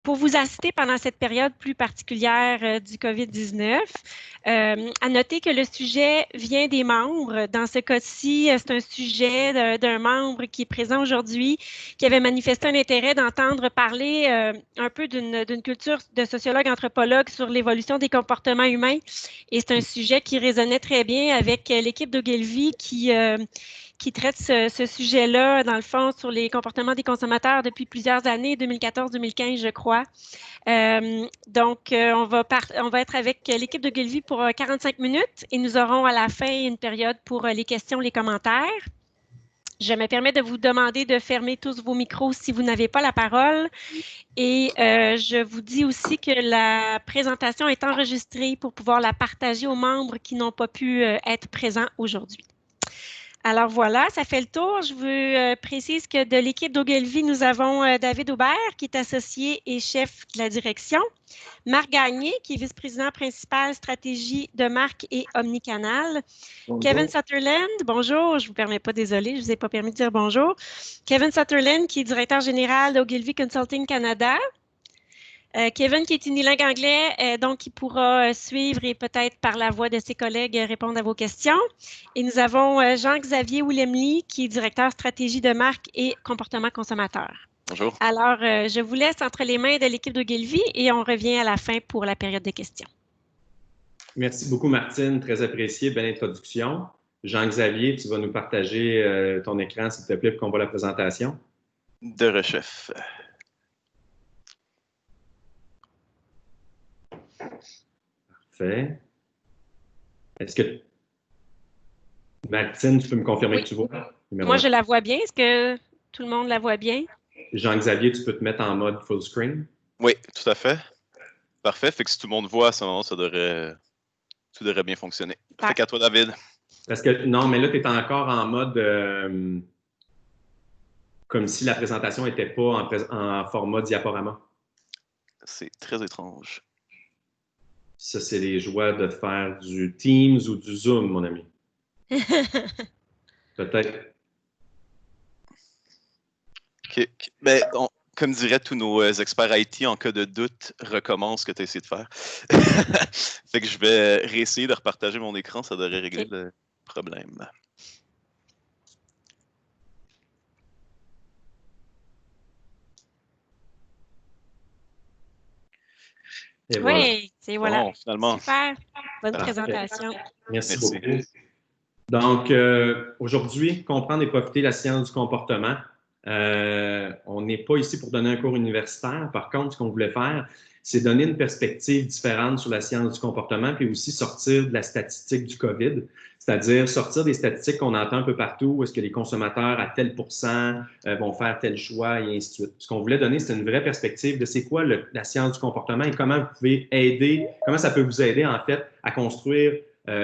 pour vous assister pendant cette période plus particulière du COVID-19. À noter que le sujet vient des membres. Dans ce cas-ci, c'est un sujet d'un membre qui est présent aujourd'hui, qui avait manifesté un intérêt d'entendre parler un peu d'une culture de sociologue anthropologue sur l'évolution des comportements humains. Et c'est un sujet qui résonnait très bien avec l'équipe d'Ogilvy qui traite ce sujet-là, dans le fond, sur les comportements des consommateurs depuis plusieurs années, 2014-2015, je crois. Donc, on va être avec l'équipe d'Ogilvy pour 45 minutes et nous aurons à la fin une période pour les questions, les commentaires. Je me permets de vous demander de fermer tous vos micros si vous n'avez pas la parole. Et je vous dis aussi que la présentation est enregistrée pour pouvoir la partager aux membres qui n'ont pas pu être présents aujourd'hui. Alors voilà, ça fait le tour. Je vous précise que de l'équipe d'Ogilvy, nous avons David Aubert, qui est associé et chef de la direction. Marc Gagné, qui est vice-président principal stratégie de marque et omnicanal. Bonjour. Kevin Sutherland, bonjour. Je ne vous permets pas, désolé, je ne vous ai pas permis de dire bonjour. Kevin Sutherland, qui est directeur général d'Ogilvy Consulting Canada. Kevin, qui est unilingue anglais, donc il pourra suivre et peut-être par la voix de ses collègues répondre à vos questions. Et nous avons Jean-Xavier Willemly, qui est directeur stratégie de marque et comportement consommateur. Bonjour. Alors, je vous laisse entre les mains de l'équipe d'Ogilvy et on revient à la fin pour la période de questions. Merci beaucoup, Martine. Très apprécié. Belle introduction. Jean-Xavier, tu vas nous partager ton écran, s'il te plaît, pour qu'on voit la présentation. De rechef. Parfait. Est-ce que, Martine, tu peux me confirmer oui. Que tu vois? Moi, je la vois bien. Est-ce que tout le monde la voit bien? Jean-Xavier, tu peux te mettre en mode full screen? Oui, tout à fait. Parfait. Fait que si tout le monde voit à ce moment, tout devrait bien fonctionner. Fait qu'à toi, David. Parce que, non, mais là, tu es encore en mode comme si la présentation n'était pas en format diaporama. C'est très étrange. Ça, c'est les joies de faire du Teams ou du Zoom, mon ami. Peut-être. OK. Ben, comme diraient tous nos experts IT, en cas de doute, recommence ce que tu as essayé de faire. Fait que je vais réessayer de repartager mon écran, ça devrait régler le problème. Et voilà. Oui, c'est voilà. Bon, finalement. Super. Bonne présentation. Merci beaucoup. Donc, aujourd'hui, comprendre et profiter de la science du comportement. On n'est pas ici pour donner un cours universitaire. Par contre, ce qu'on voulait faire, c'est donner une perspective différente sur la science du comportement, puis aussi sortir de la statistique du COVID, c'est-à-dire sortir des statistiques qu'on entend un peu partout, où est-ce que les consommateurs à tel pourcent vont faire tel choix et ainsi de suite. Ce qu'on voulait donner, c'est une vraie perspective de c'est quoi la science du comportement et comment vous pouvez comment ça peut vous aider en fait à construire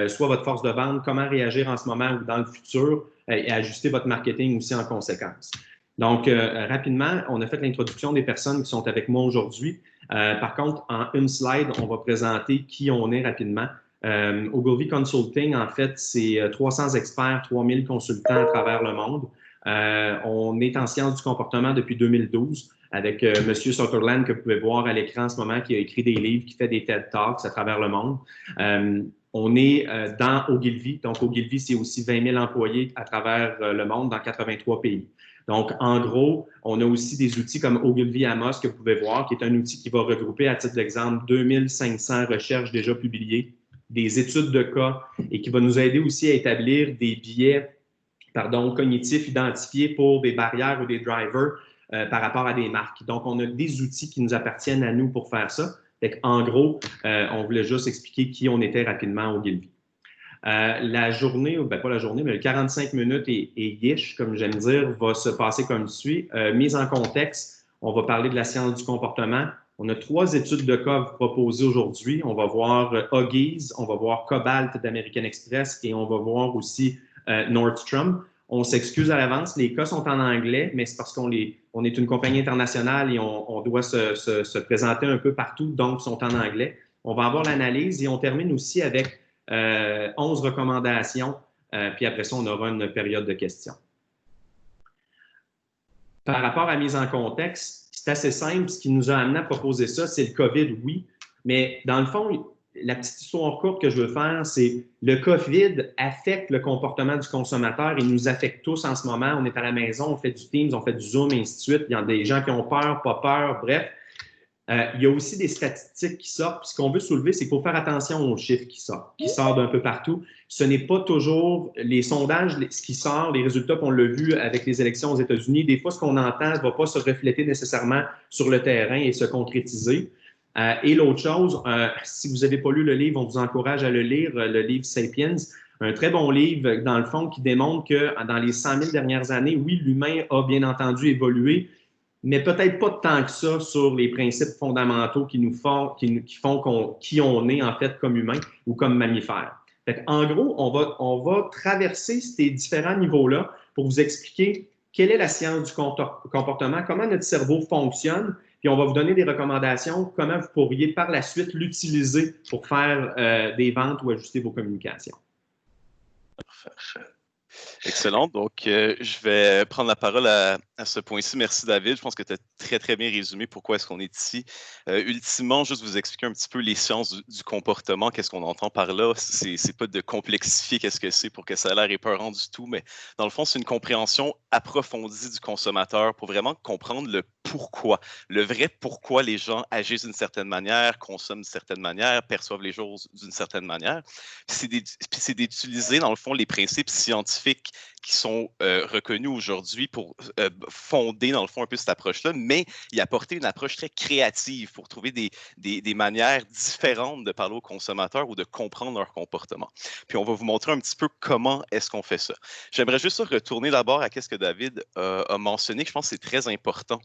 soit votre force de vente, comment réagir en ce moment ou dans le futur et ajuster votre marketing aussi en conséquence. Donc, rapidement, on a fait l'introduction des personnes qui sont avec moi aujourd'hui. Par contre, en une slide, on va présenter qui on est rapidement. Ogilvy Consulting, en fait, c'est 300 experts, 3000 consultants à travers le monde. On est en sciences du comportement depuis 2012 avec M. Sutherland, que vous pouvez voir à l'écran en ce moment, qui a écrit des livres, qui fait des TED Talks à travers le monde. On est dans Ogilvy. Donc, Ogilvy, c'est aussi 20 000 employés à travers le monde dans 83 pays. Donc, en gros, on a aussi des outils comme Ogilvy Amos que vous pouvez voir, qui est un outil qui va regrouper, à titre d'exemple, 2500 recherches déjà publiées, des études de cas et qui va nous aider aussi à établir des biais cognitifs identifiés pour des barrières ou des drivers par rapport à des marques. Donc, on a des outils qui nous appartiennent à nous pour faire ça. En gros, on voulait juste expliquer qui on était rapidement au Ogilvy. La journée, pas la journée, mais le 45 minutes et guiche, comme j'aime dire, va se passer comme suit. Mise en contexte, on va parler de la science du comportement. On a 3 études de cas à vous proposer aujourd'hui. On va voir Huggies, on va voir Cobalt d'American Express et on va voir aussi Nordstrom. On s'excuse à l'avance, les cas sont en anglais, mais c'est parce qu'on est une compagnie internationale et on doit se présenter un peu partout, donc sont en anglais. On va avoir l'analyse et on termine aussi avec 11 recommandations, puis après ça, on aura une période de questions. Par rapport à mise en contexte, c'est assez simple. Ce qui nous a amené à proposer ça, c'est le COVID, oui. Mais dans le fond, la petite histoire courte que je veux faire, c'est le COVID affecte le comportement du consommateur. Il nous affecte tous en ce moment. On est à la maison, on fait du Teams, on fait du Zoom, et ainsi de suite. Il y a des gens qui ont peur, pas peur, bref. Il y a aussi des statistiques qui sortent. Puis ce qu'on veut soulever, c'est qu'il faut faire attention aux chiffres qui sortent d'un peu partout. Ce n'est pas toujours les sondages, ce qui sort, les résultats qu'on l'a vu avec les élections aux États-Unis. Des fois, ce qu'on entend ne va pas se refléter nécessairement sur le terrain et se concrétiser. Et l'autre chose, si vous n'avez pas lu le livre, on vous encourage à le lire, le livre Sapiens, un très bon livre, dans le fond, qui démontre que dans les 100 000 dernières années, oui, l'humain a bien entendu évolué, mais peut-être pas tant que ça sur les principes fondamentaux qui font qui on est en fait comme humain ou comme mammifère. Fait en gros, on va traverser ces différents niveaux-là pour vous expliquer quelle est la science du comportement, comment notre cerveau fonctionne, puis on va vous donner des recommandations, comment vous pourriez par la suite l'utiliser pour faire des ventes ou ajuster vos communications. Parfait. Excellent. Donc, je vais prendre la parole à ce point-ci. Merci, David. Je pense que tu as très, très bien résumé pourquoi est-ce qu'on est ici. Ultimement, juste vous expliquer un petit peu les sciences du comportement, qu'est-ce qu'on entend par là. C'est pas de complexifier qu'est-ce que c'est pour que ça a l'air épeurant du tout, mais dans le fond, c'est une compréhension approfondie du consommateur pour vraiment comprendre le pourquoi, le vrai pourquoi les gens agissent d'une certaine manière, consomment d'une certaine manière, perçoivent les choses d'une certaine manière. C'est d'utiliser, dans le fond, les principes scientifiques qui sont reconnus aujourd'hui pour fonder, dans le fond, un peu cette approche-là, mais y apporter une approche très créative pour trouver des manières différentes de parler aux consommateurs ou de comprendre leur comportement. Puis on va vous montrer un petit peu comment est-ce qu'on fait ça. J'aimerais juste retourner d'abord à ce que David a mentionné, que je pense que c'est très important,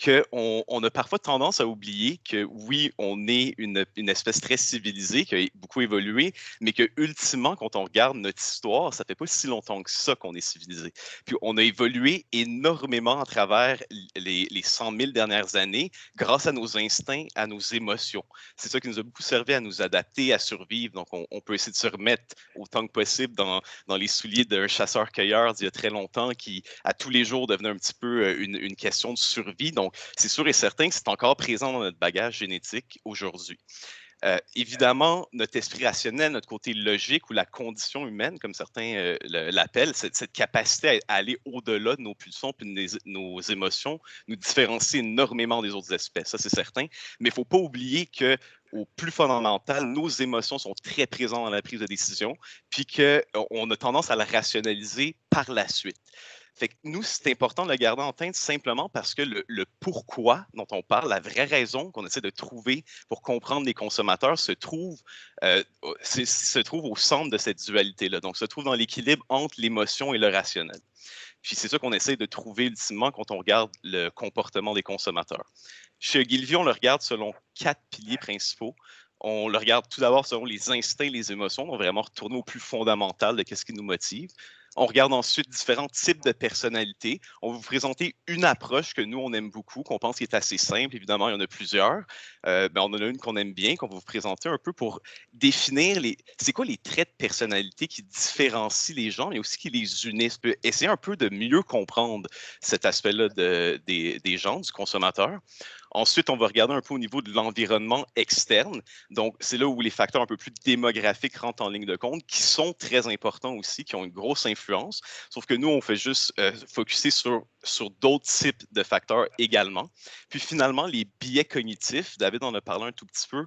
qu'on a parfois tendance à oublier que oui, on est une espèce très civilisée, qui a beaucoup évolué, mais que ultimement, quand on regarde notre histoire, ça fait pas si longtemps que ça qu'on est civilisé. Puis on a évolué énormément à travers les 100 000 dernières années grâce à nos instincts, à nos émotions. C'est ça qui nous a beaucoup servi à nous adapter, à survivre. Donc, on peut essayer de se remettre autant que possible dans les souliers d'un chasseur-cueilleur d'il y a très longtemps qui, à tous les jours, devenait un petit peu une question de survie. Donc, c'est sûr et certain que c'est encore présent dans notre bagage génétique aujourd'hui. Évidemment, notre esprit rationnel, notre côté logique ou la condition humaine, comme certains l'appellent, cette capacité à aller au-delà de nos pulsions et de nos émotions nous différencie énormément des autres espèces, ça c'est certain. Mais il ne faut pas oublier que au plus fondamental, nos émotions sont très présentes dans la prise de décision, puis qu'on a tendance à la rationaliser par la suite. Fait que nous, c'est important de le garder en tête simplement parce que le pourquoi dont on parle, la vraie raison qu'on essaie de trouver pour comprendre les consommateurs se trouve au centre de cette dualité-là. Donc, se trouve dans l'équilibre entre l'émotion et le rationnel. Puis c'est ça qu'on essaie de trouver ultimement quand on regarde le comportement des consommateurs. Chez Ogilvy, on le regarde selon 4 piliers principaux. On le regarde tout d'abord selon les instincts et les émotions, donc vraiment retourner au plus fondamental de qu'est-ce qui nous motive. On regarde ensuite différents types de personnalités. On va vous présenter une approche que nous, on aime beaucoup, qu'on pense qui est assez simple. Évidemment, il y en a plusieurs. On en a une qu'on aime bien, qu'on va vous présenter un peu pour définir c'est quoi les traits de personnalité qui différencient les gens, mais aussi qui les unissent. Essayer un peu de mieux comprendre cet aspect-là des gens, du consommateur. Ensuite, on va regarder un peu au niveau de l'environnement externe. Donc, c'est là où les facteurs un peu plus démographiques rentrent en ligne de compte, qui sont très importants aussi, qui ont une grosse influence. Sauf que nous, on fait juste focusser sur d'autres types de facteurs également. Puis finalement, les biais cognitifs, David en a parlé un tout petit peu.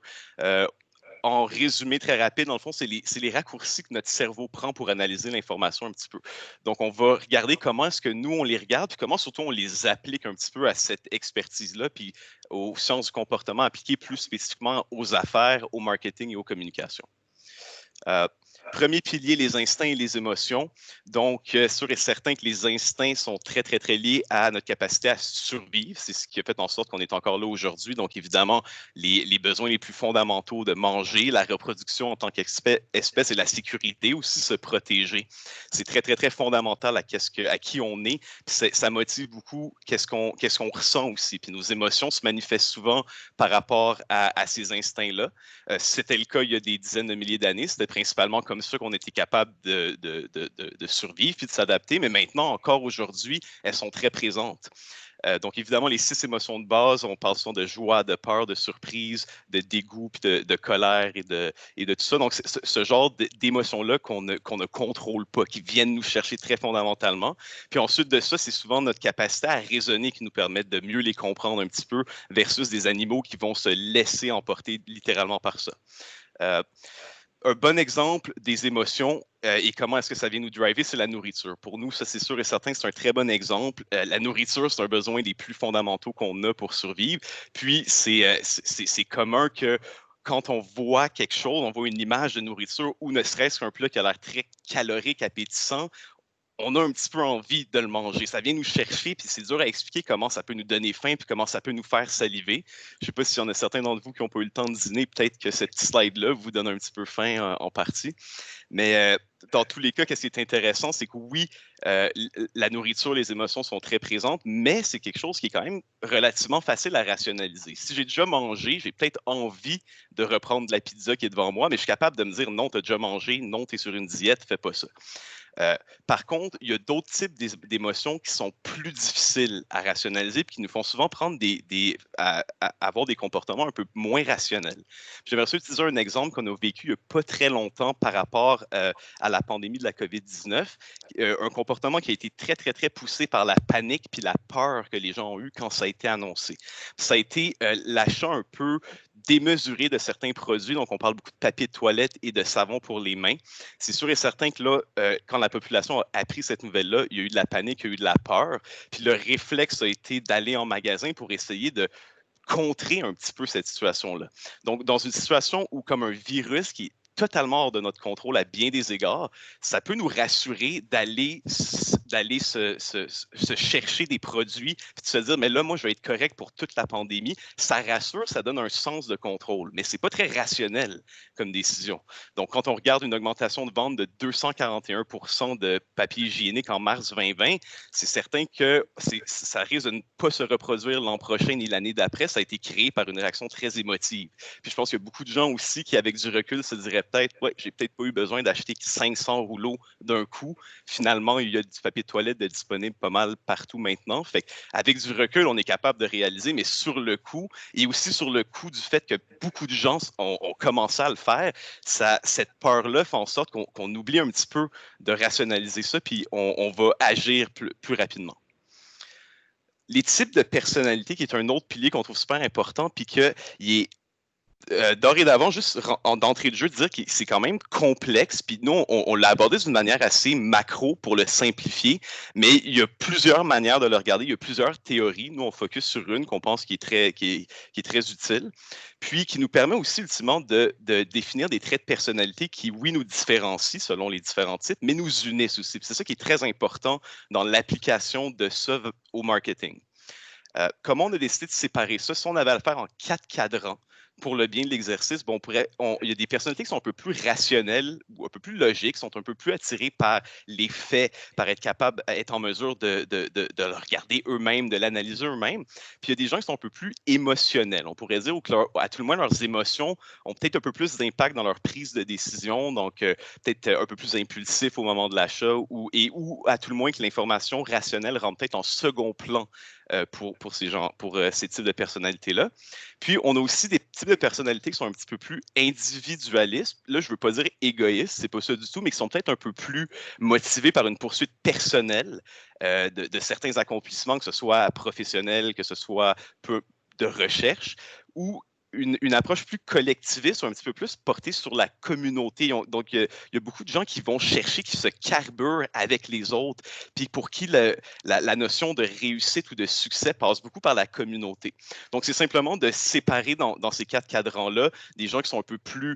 En résumé très rapide, dans le fond, c'est les raccourcis que notre cerveau prend pour analyser l'information un petit peu. Donc, on va regarder comment est-ce que nous, on les regarde, puis comment surtout on les applique un petit peu à cette expertise-là, puis aux sciences du comportement appliquées plus spécifiquement aux affaires, au marketing et aux communications. Premier pilier, les instincts et les émotions. Donc, sûr et certain que les instincts sont très, très, très liés à notre capacité à survivre. C'est ce qui a fait en sorte qu'on est encore là aujourd'hui. Donc, évidemment, les besoins les plus fondamentaux de manger, la reproduction en tant qu'espèce et la sécurité aussi, se protéger. C'est très, très, très fondamental à qui on est. Puis ça motive beaucoup qu'est-ce qu'on ressent aussi. Puis nos émotions se manifestent souvent par rapport à ces instincts-là. C'était le cas il y a des dizaines de milliers d'années. C'était principalement comme ça qu'on était capable de survivre puis de s'adapter. Mais maintenant, encore aujourd'hui, elles sont très présentes. Donc, évidemment, les 6 émotions de base, on parle souvent de joie, de peur, de surprise, de dégoût, puis de colère et de tout ça. Donc, c'est ce genre d'émotions-là qu'on ne contrôle pas, qui viennent nous chercher très fondamentalement. Puis ensuite de ça, c'est souvent notre capacité à raisonner qui nous permet de mieux les comprendre un petit peu versus des animaux qui vont se laisser emporter littéralement par ça. Un bon exemple des émotions et comment est-ce que ça vient nous driver, c'est la nourriture. Pour nous, ça, c'est sûr et certain, c'est un très bon exemple. La nourriture, c'est un besoin des plus fondamentaux qu'on a pour survivre. Puis, c'est commun que quand on voit quelque chose, on voit une image de nourriture ou ne serait-ce qu'un plat qui a l'air très calorique, appétissant, on a un petit peu envie de le manger. Ça vient nous chercher, puis c'est dur à expliquer comment ça peut nous donner faim, puis comment ça peut nous faire saliver. Je ne sais pas s'il y en a certains d'entre vous qui n'ont pas eu le temps de dîner, peut-être que cette slide-là vous donne un petit peu faim en partie. Mais dans tous les cas, ce qui est intéressant, c'est que oui, la nourriture, les émotions sont très présentes, mais c'est quelque chose qui est quand même relativement facile à rationaliser. Si j'ai déjà mangé, j'ai peut-être envie de reprendre de la pizza qui est devant moi, mais je suis capable de me dire non, tu as déjà mangé, non, tu es sur une diète, fais pas ça. Par contre, il y a d'autres types d'émotions qui sont plus difficiles à rationaliser et qui nous font souvent prendre avoir des comportements un peu moins rationnels. J'aimerais utiliser un exemple qu'on a vécu il n'y a pas très longtemps par rapport à la pandémie de la COVID-19, un comportement qui a été très, très, très poussé par la panique puis la peur que les gens ont eu quand ça a été annoncé. Ça a été l'achat un peu démesuré de certains produits. Donc, on parle beaucoup de papier de toilette et de savon pour les mains. C'est sûr et certain que là, quand la population a appris cette nouvelle-là, il y a eu de la panique, il y a eu de la peur. Puis le réflexe a été d'aller en magasin pour essayer de contrer un petit peu cette situation-là. Donc, dans une situation où, comme un virus qui est totalement hors de notre contrôle à bien des égards, ça peut nous rassurer d'aller se chercher des produits puis de se dire, mais là, moi, je vais être correct pour toute la pandémie. Ça rassure, ça donne un sens de contrôle, mais c'est pas très rationnel comme décision. Donc, quand on regarde une augmentation de vente de 241 % de papier hygiénique en mars 2020, c'est certain que ça risque de ne pas se reproduire l'an prochain ni l'année d'après. Ça a été créé par une réaction très émotive. Puis je pense qu'il y a beaucoup de gens aussi qui, avec du recul, se diraient peut-être, ouais, j'ai peut-être pas eu besoin d'acheter 500 rouleaux d'un coup. Finalement, il y a du papier de toilette de disponible pas mal partout maintenant. Fait qu'avec du recul, on est capable de réaliser, mais sur le coup, et aussi sur le coup du fait que beaucoup de gens ont commencé à le faire, cette peur-là fait en sorte qu'on oublie un petit peu de rationaliser ça, puis on va agir plus rapidement. Les types de personnalité, qui est un autre pilier qu'on trouve super important, puis qu'il est dorénavant, juste d'entrée de jeu, de dire que c'est quand même complexe. Puis nous, on l'a abordé d'une manière assez macro pour le simplifier, mais il y a plusieurs manières de le regarder. Il y a plusieurs théories. Nous, on focus sur une qu'on pense qui est très utile, puis qui nous permet aussi ultimement de définir des traits de personnalité qui, oui, nous différencient selon les différents types, mais nous unissent aussi. C'est ça qui est très important dans l'application de ça au marketing. Comment on a décidé de séparer ça? Si on avait à le faire en 4 cadrans pour le bien de l'exercice, bon, il y a des personnalités qui sont un peu plus rationnelles ou un peu plus logiques, sont un peu plus attirées par les faits, par être capable, être en mesure de le regarder eux-mêmes, de l'analyser eux-mêmes. Puis il y a des gens qui sont un peu plus émotionnels. On pourrait dire que à tout le moins, leurs émotions ont peut-être un peu plus d'impact dans leur prise de décision, donc peut-être un peu plus impulsif au moment de l'achat ou à tout le moins que l'information rationnelle rentre peut-être en second plan pour ces types de personnalités-là. Puis, on a aussi des types de personnalités qui sont un petit peu plus individualistes. Là, je ne veux pas dire égoïstes, c'est pas ça du tout, mais qui sont peut-être un peu plus motivés par une poursuite personnelle de certains accomplissements, que ce soit professionnel, que ce soit de recherche, ou une approche plus collectiviste ou un petit peu plus portée sur la communauté. Donc, il y a beaucoup de gens qui vont chercher, qui se carburent avec les autres, puis pour qui la notion de réussite ou de succès passe beaucoup par la communauté. Donc, c'est simplement de séparer dans ces 4 cadrans-là des gens qui sont un peu plus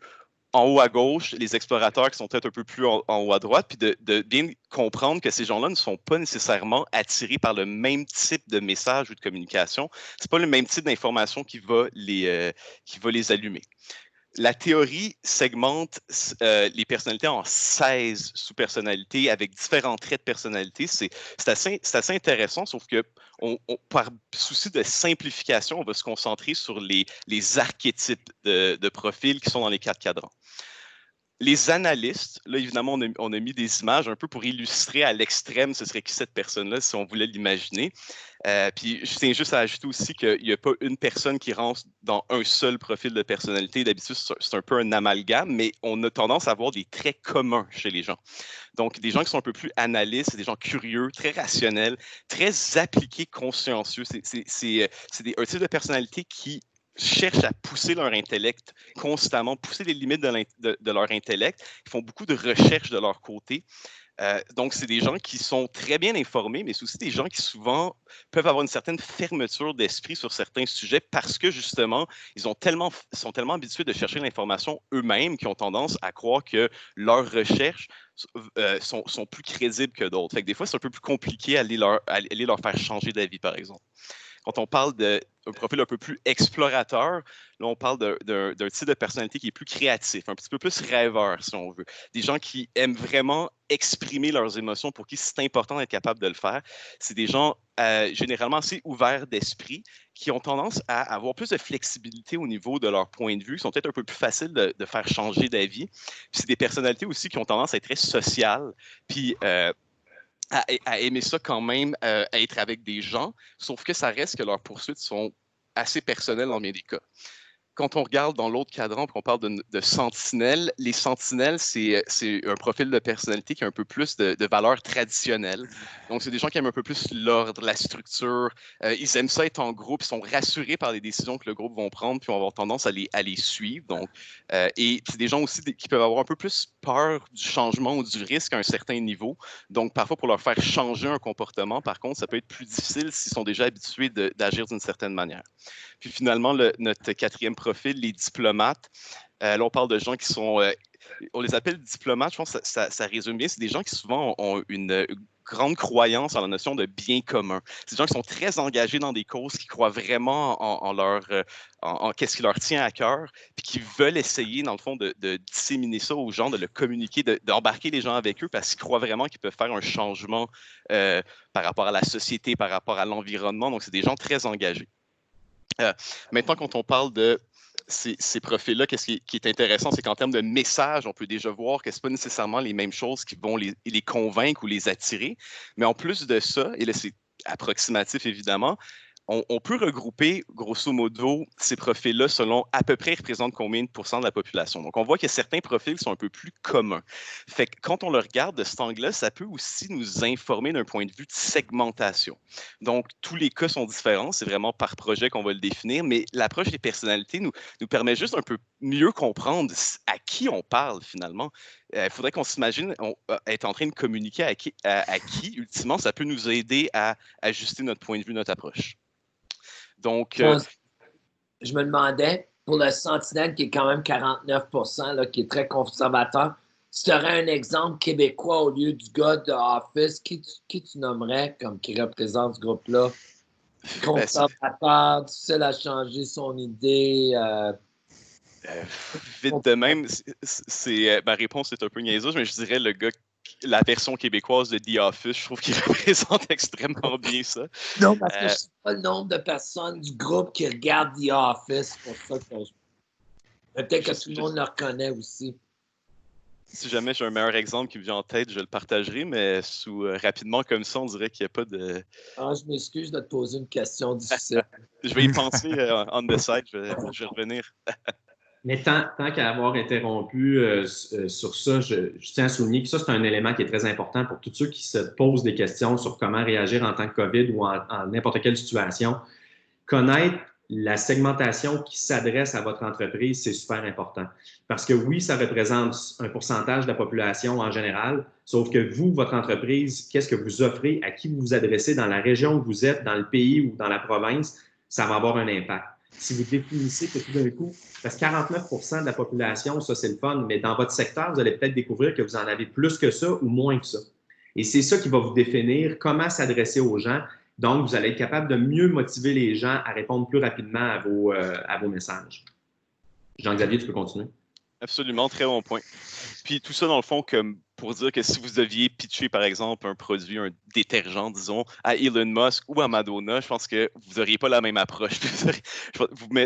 en haut à gauche, les explorateurs qui sont peut-être un peu plus en haut à droite, puis de bien comprendre que ces gens-là ne sont pas nécessairement attirés par le même type de message ou de communication. Ce n'est pas le même type d'information qui va les allumer. La théorie segmente les personnalités en 16 sous-personnalités avec différents traits de personnalité. C'est assez intéressant, sauf que par souci de simplification, on va se concentrer sur les archétypes de profils qui sont dans les 4 cadrans. Les analystes, là, évidemment, on a mis des images un peu pour illustrer à l'extrême ce serait qui cette personne-là, si on voulait l'imaginer. Puis je tiens juste à ajouter aussi qu'il n'y a pas une personne qui rentre dans un seul profil de personnalité. D'habitude, c'est un peu un amalgame, mais on a tendance à avoir des traits communs chez les gens. Donc, des gens qui sont un peu plus analystes, des gens curieux, très rationnels, très appliqués, consciencieux. C'est un type de personnalité qui cherchent à pousser leur intellect constamment, pousser les limites de leur intellect. Ils font beaucoup de recherches de leur côté. Donc, c'est des gens qui sont très bien informés, mais c'est aussi des gens qui souvent peuvent avoir une certaine fermeture d'esprit sur certains sujets parce que justement, ils sont tellement habitués de chercher l'information eux-mêmes qu'ils ont tendance à croire que leurs recherches sont plus crédibles que d'autres. Fait que des fois, c'est un peu plus compliqué d'aller leur faire changer d'avis, par exemple. Quand on parle d'un profil un peu plus explorateur, là, on parle d'un type de personnalité qui est plus créatif, un petit peu plus rêveur, si on veut. Des gens qui aiment vraiment exprimer leurs émotions, pour qui c'est important d'être capable de le faire. C'est des gens généralement assez ouverts d'esprit, qui ont tendance à avoir plus de flexibilité au niveau de leur point de vue, qui sont peut-être un peu plus faciles de faire changer d'avis. C'est des personnalités aussi qui ont tendance à être très sociales, puis à aimer ça quand même, à être avec des gens, sauf que ça reste que leurs poursuites sont assez personnelles dans bien des cas. Quand on regarde dans l'autre cadran, puis on parle de sentinelles, les sentinelles, c'est un profil de personnalité qui a un peu plus de valeurs traditionnelles. Donc, c'est des gens qui aiment un peu plus l'ordre, la structure. Ils aiment ça être en groupe, ils sont rassurés par les décisions que le groupe va prendre, puis vont avoir tendance à les suivre. Donc, et c'est des gens aussi qui peuvent avoir un peu plus peur du changement ou du risque à un certain niveau. Donc, parfois, pour leur faire changer un comportement, par contre, ça peut être plus difficile s'ils sont déjà habitués d'agir d'une certaine manière. Puis finalement, notre quatrième profil, les diplomates. Là, on parle de gens qui sont... on les appelle diplomates, je pense que ça résume bien. C'est des gens qui souvent ont une grande croyance en la notion de bien commun. C'est des gens qui sont très engagés dans des causes, qui croient vraiment en qu'est-ce qui leur tient à cœur, puis qui veulent essayer, dans le fond, de disséminer ça aux gens, de le communiquer, d'embarquer les gens avec eux, parce qu'ils croient vraiment qu'ils peuvent faire un changement par rapport à la société, par rapport à l'environnement. Donc, c'est des gens très engagés. Maintenant, quand on parle de ces profils-là, qu'est-ce qui est intéressant, c'est qu'en termes de message, on peut déjà voir que ce n'est pas nécessairement les mêmes choses qui vont les convaincre ou les attirer. Mais en plus de ça, et là c'est approximatif évidemment, on peut regrouper, grosso modo, ces profils-là selon à peu près ils représentent combien de pourcents de la population. Donc, on voit que certains profils sont un peu plus communs. Fait que quand on le regarde de cet angle-là, ça peut aussi nous informer d'un point de vue de segmentation. Donc, tous les cas sont différents. C'est vraiment par projet qu'on va le définir, mais l'approche des personnalités nous permet juste un peu mieux comprendre à qui on parle finalement. Il faudrait qu'on s'imagine être en train de communiquer à qui, ultimement, ça peut nous aider à ajuster notre point de vue, notre approche. Donc, je me demandais, pour le Sentinelle, qui est quand même 49%, là, qui est très conservateur, si tu aurais un exemple québécois au lieu du gars de Office, qui tu nommerais comme qui représente ce groupe-là? Conservateur, difficile à changer son idée. Vite de même, ma réponse est un peu niaiseuse, mais je dirais le gars, la version québécoise de The Office, je trouve qu'il représente extrêmement bien ça. Non, parce que je ne sais pas le nombre de personnes du groupe qui regardent The Office. Pour ça que peut-être que tout le monde le reconnaît aussi. Si jamais j'ai un meilleur exemple qui me vient en tête, je le partagerai, mais rapidement comme ça, on dirait qu'il n'y a pas de... Ah, je m'excuse de te poser une question difficile. Je vais y penser on the side, je vais revenir. Mais tant qu'à avoir interrompu sur ça, je tiens à souligner que ça, c'est un élément qui est très important pour tous ceux qui se posent des questions sur comment réagir en tant que COVID ou en n'importe quelle situation. Connaître la segmentation qui s'adresse à votre entreprise, c'est super important. Parce que oui, ça représente un pourcentage de la population en général, sauf que vous, votre entreprise, qu'est-ce que vous offrez, à qui vous vous adressez dans la région où vous êtes, dans le pays ou dans la province, ça va avoir un impact. Si vous définissez que tout d'un coup, parce que 49% de la population, ça c'est le fun, mais dans votre secteur, vous allez peut-être découvrir que vous en avez plus que ça ou moins que ça. Et c'est ça qui va vous définir comment s'adresser aux gens. Donc, vous allez être capable de mieux motiver les gens à répondre plus rapidement à vos messages. Jean-Xavier, tu peux continuer. Absolument, très bon point. Puis tout ça, dans le fond, comme pour dire que si vous deviez pitcher, par exemple, un produit, un détergent, disons, à Elon Musk ou à Madonna, je pense que vous n'auriez pas la même approche.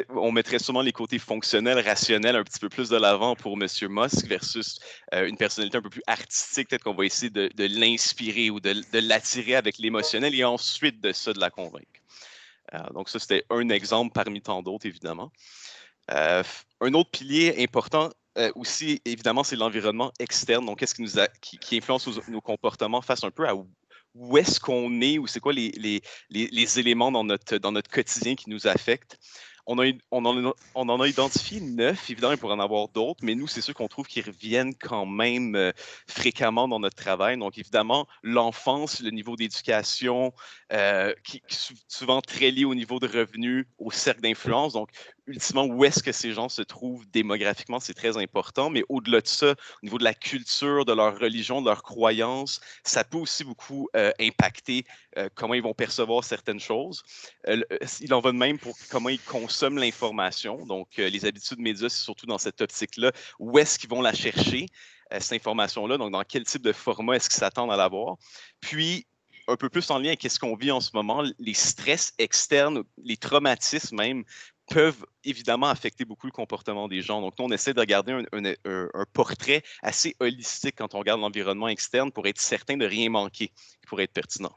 On mettrait sûrement les côtés fonctionnels, rationnels un petit peu plus de l'avant pour M. Musk versus une personnalité un peu plus artistique. Peut-être qu'on va essayer de l'inspirer ou de l'attirer avec l'émotionnel et ensuite de ça, de la convaincre. Donc ça, c'était un exemple parmi tant d'autres, évidemment. Un autre pilier important aussi, évidemment, c'est l'environnement externe. Donc, qu'est-ce qui influence nos comportements face un peu à où est-ce qu'on est ou c'est quoi les éléments dans notre quotidien qui nous affectent. On en a identifié 9, évidemment, il pourrait en avoir d'autres, mais nous, c'est ceux qu'on trouve qui reviennent quand même fréquemment dans notre travail. Donc, évidemment, l'enfance, le niveau d'éducation, qui souvent très lié au niveau de revenus, au cercle d'influence. Donc, ultimement, où est-ce que ces gens se trouvent démographiquement, c'est très important. Mais au-delà de ça, au niveau de la culture, de leur religion, de leurs croyances, ça peut aussi beaucoup impacter comment ils vont percevoir certaines choses. Il en va de même pour comment ils consomment l'information. Donc, les habitudes médias, c'est surtout dans cette optique-là. Où est-ce qu'ils vont la chercher, cette information-là? Donc, dans quel type de format est-ce qu'ils s'attendent à l'avoir? Puis, un peu plus en lien avec ce qu'on vit en ce moment, les stress externes, les traumatismes même, peuvent évidemment affecter beaucoup le comportement des gens. Donc, nous, on essaie de regarder un portrait assez holistique quand on regarde l'environnement externe pour être certain de rien manquer qui pourrait être pertinent.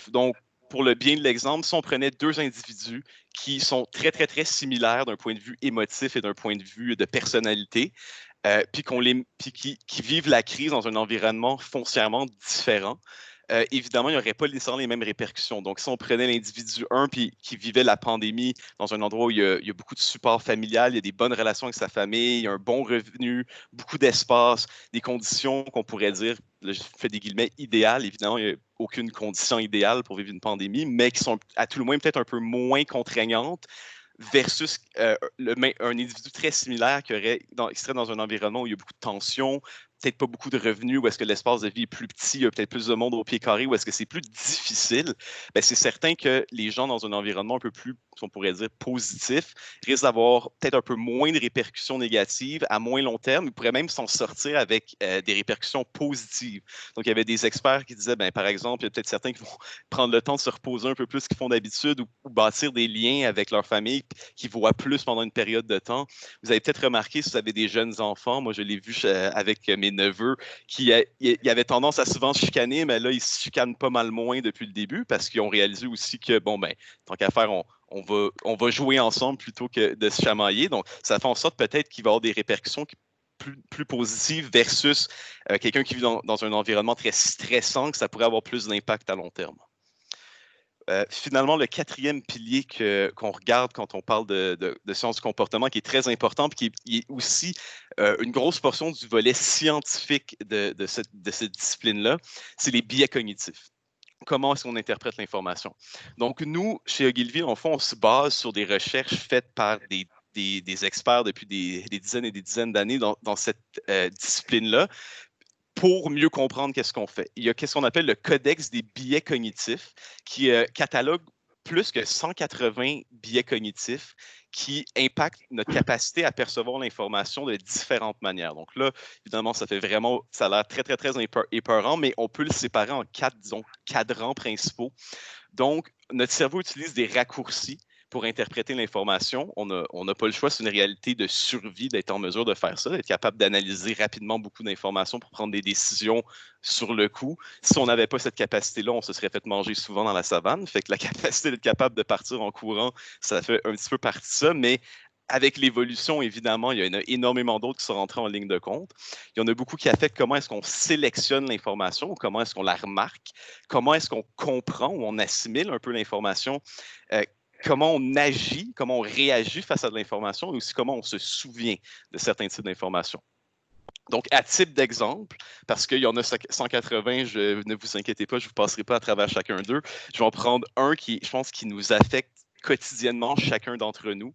Donc, pour le bien de l'exemple, si on prenait deux individus qui sont très, très, très similaires d'un point de vue émotif et d'un point de vue de personnalité, puis qui vivent la crise dans un environnement foncièrement différent, évidemment, il n'y aurait pas nécessairement les mêmes répercussions. Donc, si on prenait l'individu 1 puis qui vivait la pandémie dans un endroit où il y a beaucoup de support familial, il y a des bonnes relations avec sa famille, il y a un bon revenu, beaucoup d'espace, des conditions qu'on pourrait dire, là, je fais des guillemets, idéales. Évidemment, il n'y a aucune condition idéale pour vivre une pandémie, mais qui sont à tout le moins peut-être un peu moins contraignantes versus un individu très similaire qui serait dans un environnement où il y a beaucoup de tensions, peut-être pas beaucoup de revenus, où est-ce que l'espace de vie est plus petit, il y a peut-être plus de monde au pied carré, où est-ce que c'est plus difficile, bien, c'est certain que les gens dans un environnement un peu plus, on pourrait dire, positif, risquent d'avoir peut-être un peu moins de répercussions négatives à moins long terme. Ils pourraient même s'en sortir avec des répercussions positives. Donc, il y avait des experts qui disaient, bien, par exemple, il y a peut-être certains qui vont prendre le temps de se reposer un peu plus qu'ils font d'habitude ou bâtir des liens avec leur famille qui voient plus pendant une période de temps. Vous avez peut-être remarqué, si vous avez des jeunes enfants, moi je l'ai vu avec mes neveux, qui avaient tendance à souvent se chicaner, mais là, ils se chicanent pas mal moins depuis le début parce qu'ils ont réalisé aussi que, bon, ben, tant qu'à faire, on va jouer ensemble plutôt que de se chamailler. Donc, ça fait en sorte peut-être qu'il va y avoir des répercussions plus positives versus quelqu'un qui vit dans un environnement très stressant, que ça pourrait avoir plus d'impact à long terme. Finalement, le quatrième pilier qu'on regarde quand on parle de sciences du comportement, qui est très important, puis qui est aussi une grosse portion du volet scientifique de cette discipline-là, c'est les biais cognitifs. Comment est-ce qu'on interprète l'information? Donc, nous, chez Ogilvy, en fond, on se base sur des recherches faites par des experts depuis des dizaines et des dizaines d'années dans cette discipline-là, pour mieux comprendre qu'est-ce qu'on fait. Il y a qu'est-ce qu'on appelle le codex des biais cognitifs qui catalogue plus que 180 biais cognitifs qui impactent notre capacité à percevoir l'information de différentes manières. Donc là, évidemment, ça a l'air très, très, très épeurant, mais on peut le séparer en 4, disons, cadrans principaux. Donc, notre cerveau utilise des raccourcis pour interpréter l'information. On n'a pas le choix, c'est une réalité de survie d'être en mesure de faire ça, d'être capable d'analyser rapidement beaucoup d'informations pour prendre des décisions sur le coup. Si on n'avait pas cette capacité-là, on se serait fait manger souvent dans la savane. Fait que la capacité d'être capable de partir en courant, ça fait un petit peu partie de ça, mais avec l'évolution, évidemment, il y en a énormément d'autres qui sont rentrés en ligne de compte. Il y en a beaucoup qui affectent comment est-ce qu'on sélectionne l'information ou comment est-ce qu'on la remarque, comment est-ce qu'on comprend ou on assimile un peu l'information, comment on agit, comment on réagit face à de l'information et aussi comment on se souvient de certains types d'informations. Donc, à titre d'exemple, parce qu'il y en a 180, ne vous inquiétez pas, je ne vous passerai pas à travers chacun d'eux. Je vais en prendre un qui, je pense, qui nous affecte quotidiennement chacun d'entre nous,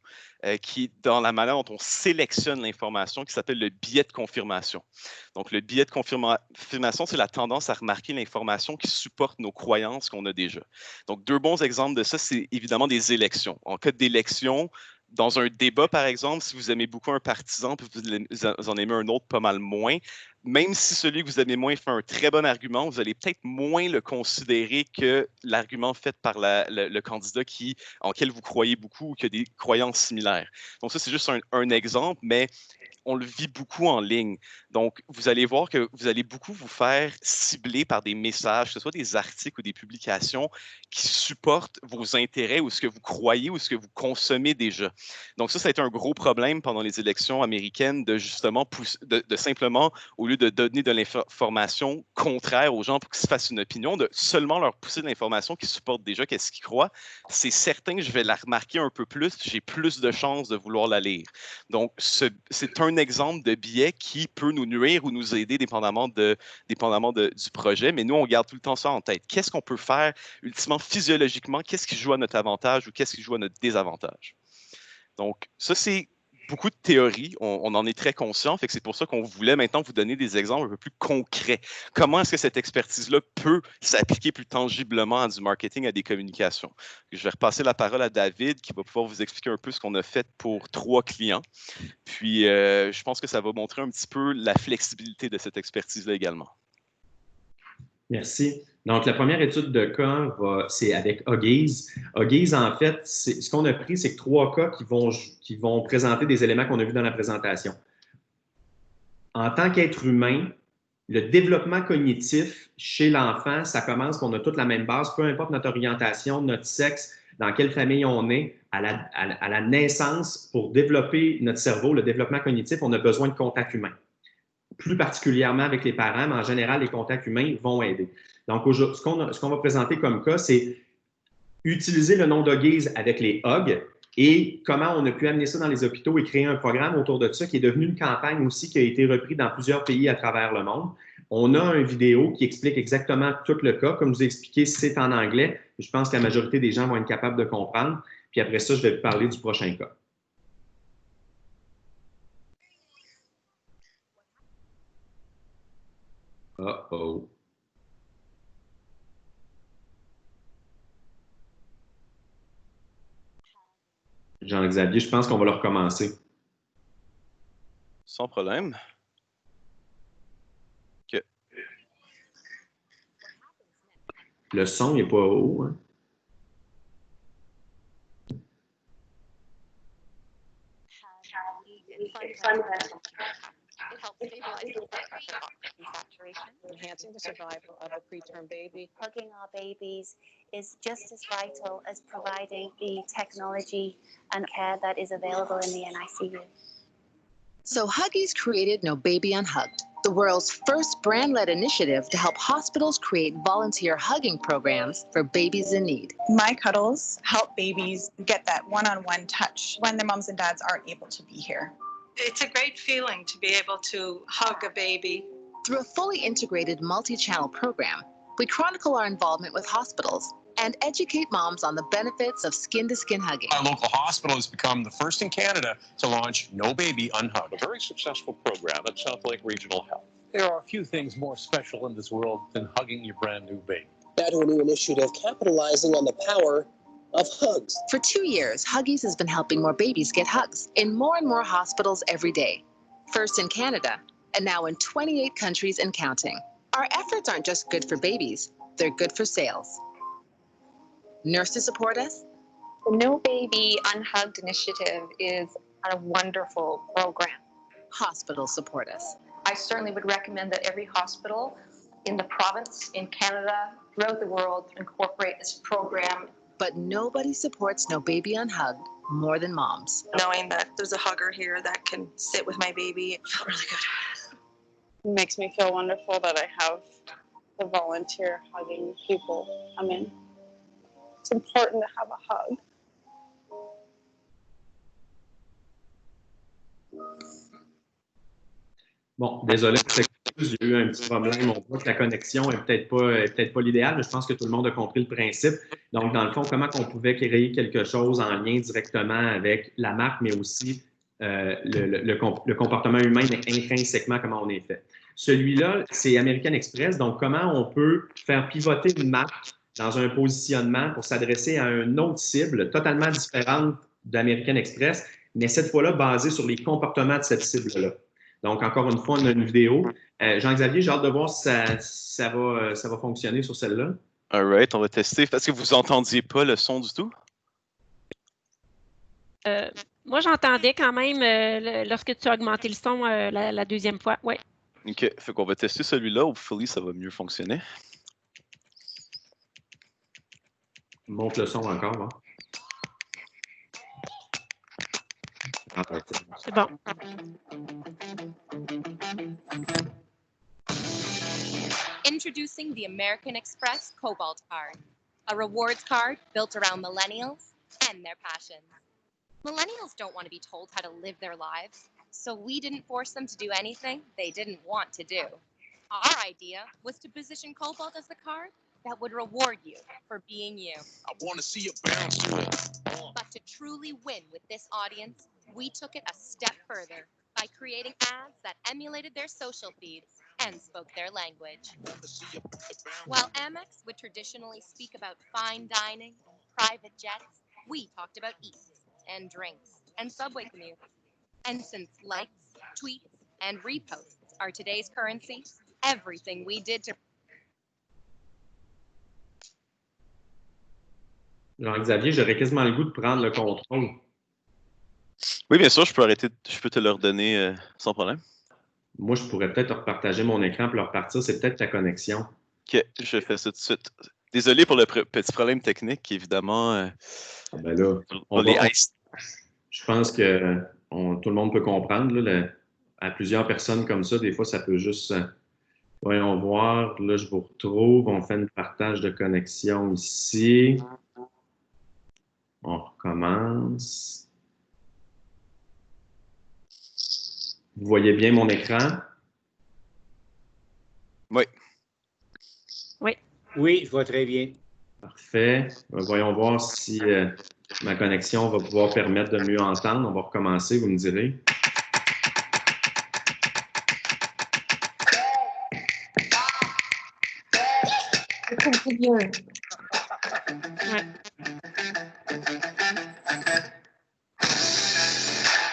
qui est dans la manière dont on sélectionne l'information, qui s'appelle le biais de confirmation. Donc, le biais de confirmation, c'est la tendance à remarquer l'information qui supporte nos croyances qu'on a déjà. Donc, deux bons exemples de ça, c'est évidemment des élections. En cas d'élection, dans un débat, par exemple, si vous aimez beaucoup un partisan puis vous en aimez un autre pas mal moins, même si celui que vous aimez moins fait un très bon argument, vous allez peut-être moins le considérer que l'argument fait par le candidat en lequel vous croyez beaucoup ou qui a des croyances similaires. Donc ça, c'est juste un exemple, mais on le vit beaucoup en ligne. Donc, vous allez voir que vous allez beaucoup vous faire cibler par des messages, que ce soit des articles ou des publications qui supportent vos intérêts ou ce que vous croyez ou ce que vous consommez déjà. Donc, ça a été un gros problème pendant les élections américaines de justement de simplement, au lieu de donner de l'information contraire aux gens pour qu'ils se fassent une opinion, de seulement leur pousser de l'information qu'ils supportent déjà, qu'est-ce qu'ils croient. C'est certain que je vais la remarquer un peu plus, j'ai plus de chances de vouloir la lire. Donc, c'est un exemple de biais qui peut nous nuire ou nous aider dépendamment du projet, mais nous, on garde tout le temps ça en tête. Qu'est-ce qu'on peut faire ultimement physiologiquement? Qu'est-ce qui joue à notre avantage ou qu'est-ce qui joue à notre désavantage? Donc, ça, c'est beaucoup de théorie. On en est très conscient. Fait que c'est pour ça qu'on voulait maintenant vous donner des exemples un peu plus concrets. Comment est-ce que cette expertise-là peut s'appliquer plus tangiblement à du marketing, à des communications? Je vais repasser la parole à David qui va pouvoir vous expliquer un peu ce qu'on a fait pour 3 clients. Puis, je pense que ça va montrer un petit peu la flexibilité de cette expertise-là également. Merci. Donc, la première étude de cas, c'est avec Huggies. Huggies, en fait, ce qu'on a pris, c'est que 3 cas qui vont présenter des éléments qu'on a vus dans la présentation. En tant qu'être humain, le développement cognitif chez l'enfant, ça commence qu'on a toute la même base, peu importe notre orientation, notre sexe, dans quelle famille on est, à la naissance, pour développer notre cerveau, le développement cognitif, on a besoin de contact humain. Plus particulièrement avec les parents, mais en général, les contacts humains vont aider. Donc, ce qu'on va présenter comme cas, c'est utiliser le nom d'Huggies avec les hugs et comment on a pu amener ça dans les hôpitaux et créer un programme autour de ça qui est devenu une campagne aussi qui a été reprise dans plusieurs pays à travers le monde. On a une vidéo qui explique exactement tout le cas. Comme je vous ai expliqué, c'est en anglais. Je pense que la majorité des gens vont être capables de comprendre. Puis après ça, je vais vous parler du prochain cas. Uh-oh. Jean-Xavier, je pense qu'on va le recommencer. Sans problème. OK. Le son n'est pas haut, hein? It helps stabilize the saturation, enhancing the survival of a preterm baby. Hugging our babies is just as vital as providing the technology and care that is available in the NICU. So Huggies created No Baby Unhugged, the world's first brand-led initiative to help hospitals create volunteer hugging programs for babies in need. My Cuddles help babies get that one-on-one touch when their moms and dads aren't able to be here. It's a great feeling to be able to hug a baby. Through a fully integrated multi-channel program, we chronicle our involvement with hospitals and educate moms on the benefits of skin-to-skin hugging. Our local hospital has become the first in Canada to launch No Baby Unhugged, a very successful program at South Lake Regional Health. There are a few things more special in this world than hugging your brand new baby. Now to a new initiative capitalizing on the power of hugs. For 2 years, Huggies has been helping more babies get hugs in more and more hospitals every day. First in Canada, and now in 28 countries and counting. Our efforts aren't just good for babies, they're good for sales. Nurses support us. The No Baby Unhugged initiative is a wonderful program. Hospitals support us. I certainly would recommend that every hospital in the province, in Canada, throughout the world, incorporate this program. But nobody supports No Baby Unhugged more than moms. Knowing that there's a hugger here that can sit with my baby, it felt really good. It makes me feel wonderful that I have the volunteer hugging people come in. It's important to have a hug. Bon, désolé, j'ai eu un petit problème. On voit que la connexion n'est peut-être pas l'idéal, mais je pense que tout le monde a compris le principe. Donc, dans le fond, comment on pouvait créer quelque chose en lien directement avec la marque, mais aussi le comportement humain, mais intrinsèquement, comment on est fait. Celui-là, c'est American Express. Donc, comment on peut faire pivoter une marque dans un positionnement pour s'adresser à une autre cible totalement différente d'American Express, mais cette fois-là basé sur les comportements de cette cible-là. Donc, encore une fois, on a une vidéo. Jean-Xavier, j'ai hâte de voir si ça va fonctionner sur celle-là. All right, on va tester. Parce que vous entendiez pas le son du tout? Moi, j'entendais quand même lorsque tu as augmenté le son la deuxième fois. Oui. OK. Fait qu'on va tester celui-là. Hopefully, ça va mieux fonctionner. Monte le son encore. Hein? C'est bon. Introducing the American Express Cobalt Card, a rewards card built around millennials and their passions. Millennials don't want to be told how to live their lives, so we didn't force them to do anything they didn't want to do. Our idea was to position Cobalt as the card that would reward you for being you. I want to see you bounce to it. But to truly win with this audience, we took it a step further by creating ads that emulated their social feeds and spoke their language. While Amex would traditionally speak about fine dining, private jets, we talked about eats and drinks and subway commutes. And since likes, tweets, and reposts are today's currency, everything we did to... Jean-Xavier, j'aurais quasiment le goût de prendre le contrôle. Oui, bien sûr, je peux te le redonner sans problème. Moi, je pourrais peut-être repartager mon écran pour le repartir. C'est peut-être ta connexion. OK, je fais ça tout de suite. Désolé pour le petit problème technique, évidemment. Ben là, je pense que tout le monde peut comprendre. Là, à plusieurs personnes comme ça, des fois, ça peut juste... voyons voir. Là, je vous retrouve. On fait un partage de connexion ici. On recommence. Vous voyez bien mon écran? Oui. Oui. Oui, je vois très bien. Parfait. Voyons voir si ma connexion va pouvoir permettre de mieux entendre. On va recommencer, vous me direz.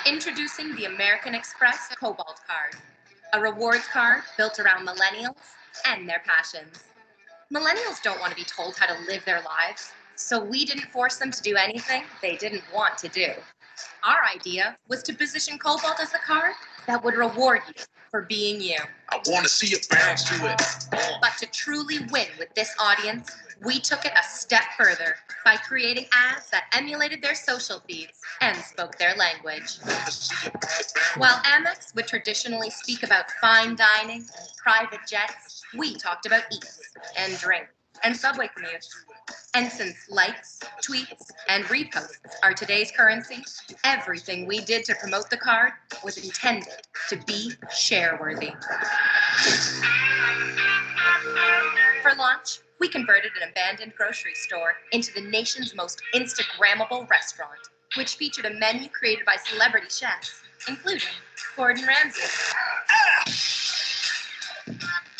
Introducing the American Express Cobalt Card, a rewards card built around millennials and their passions. Millennials don't want to be told how to live their lives, so we didn't force them to do anything they didn't want to do. Our idea was to position Cobalt as the card that would reward you for being you. I want to see you bounce to it. But to truly win with this audience, we took it a step further by creating ads that emulated their social feeds and spoke their language. While Amex would traditionally speak about fine dining, private jets, we talked about eats and drinks and subway commutes. And since likes, tweets, and reposts are today's currency, everything we did to promote the card was intended to be share-worthy. For launch, we converted an abandoned grocery store into the nation's most Instagrammable restaurant, which featured a menu created by celebrity chefs, including Gordon Ramsay.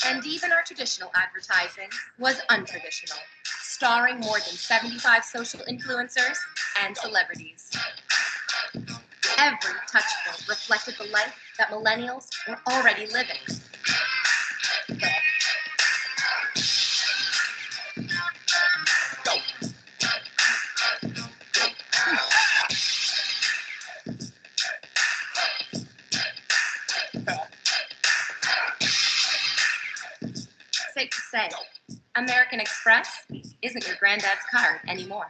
And even our traditional advertising was untraditional, starring more than 75 social influencers and celebrities. Every touchpoint reflected the life that millennials were already living. Safe to say, American Express isn't your granddad's card anymore.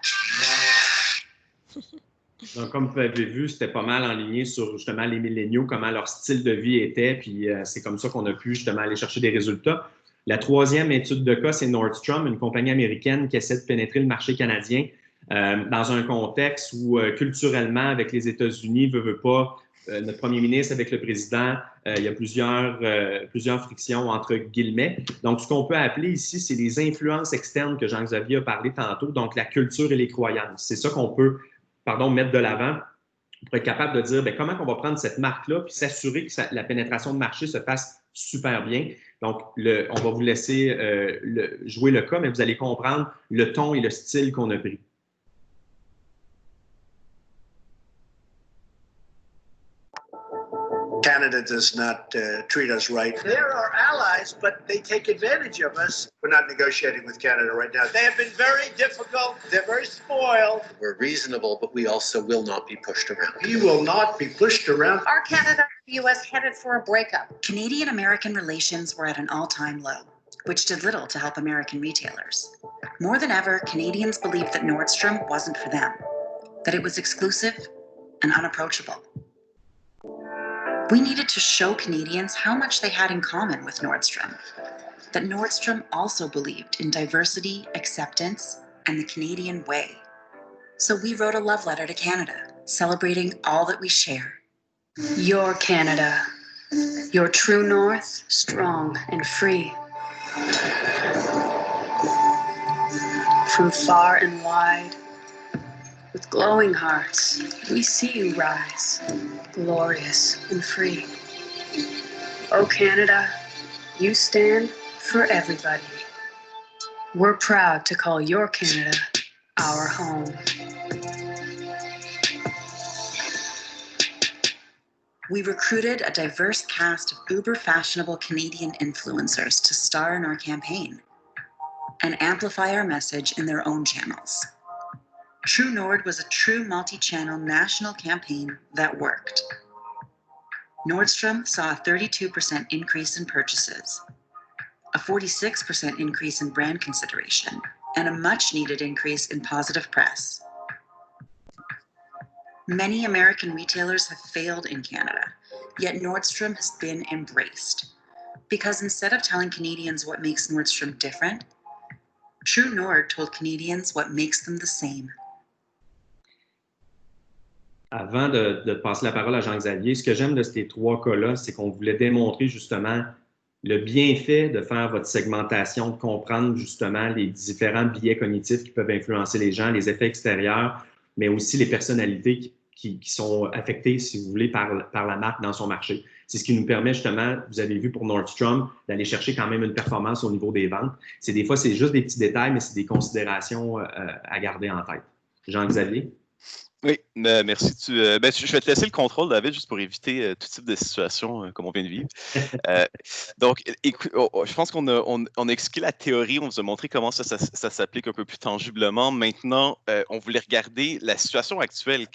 Donc, comme vous avez vu, c'était pas mal enligné sur justement les milléniaux, comment leur style de vie était, puis c'est comme ça qu'on a pu justement aller chercher des résultats. La troisième étude de cas, c'est Nordstrom, une compagnie américaine qui essaie de pénétrer le marché canadien dans un contexte où culturellement, avec les États-Unis, veut pas, notre premier ministre avec le président, il y a plusieurs frictions entre guillemets. Donc, ce qu'on peut appeler ici, c'est les influences externes que Jean-Xavier a parlé tantôt, donc la culture et les croyances. C'est ça qu'on peut, mettre de l'avant pour être capable de dire comment on va prendre cette marque-là puis s'assurer que la pénétration de marché se fasse super bien. Donc, on va vous laisser jouer le cas, mais vous allez comprendre le ton et le style qu'on a pris. Canada does not treat us right. They're our allies, but they take advantage of us. We're not negotiating with Canada right now. They have been very difficult. They're very spoiled. We're reasonable, but we also will not be pushed around. We will not be pushed around. Are Canada and the U.S. headed for a breakup? Canadian-American relations were at an all-time low, which did little to help American retailers. More than ever, Canadians believed that Nordstrom wasn't for them, that it was exclusive and unapproachable. We needed to show Canadians how much they had in common with Nordstrom, that Nordstrom also believed in diversity, acceptance, and the Canadian way. So we wrote a love letter to Canada, celebrating all that we share. Your Canada, your true north, strong and free. From far and wide, with glowing hearts, we see you rise, glorious and free. Oh Canada, you stand for everybody. We're proud to call your Canada our home. We recruited a diverse cast of uber-fashionable Canadian influencers to star in our campaign and amplify our message in their own channels. True Nord was a true multi-channel national campaign that worked. Nordstrom saw a 32% increase in purchases, a 46% increase in brand consideration, and a much-needed increase in positive press. Many American retailers have failed in Canada, yet Nordstrom has been embraced. Because instead of telling Canadians what makes Nordstrom different, True Nord told Canadians what makes them the same. Avant de passer la parole à Jean-Xavier, ce que j'aime de ces trois cas-là, c'est qu'on voulait démontrer justement le bienfait de faire votre segmentation, de comprendre justement les différents biais cognitifs qui peuvent influencer les gens, les effets extérieurs, mais aussi les personnalités qui sont affectées, si vous voulez, par la marque dans son marché. C'est ce qui nous permet justement, vous avez vu pour Nordstrom, d'aller chercher quand même une performance au niveau des ventes. Des fois, c'est juste des petits détails, mais c'est des considérations à garder en tête. Jean-Xavier? Oui, merci. Je vais te laisser le contrôle, David, juste pour éviter tout type de situation comme on vient de vivre. Donc, écoute, je pense qu'on a expliqué la théorie, on vous a montré comment ça s'applique un peu plus tangiblement. Maintenant, on voulait regarder la situation actuelle.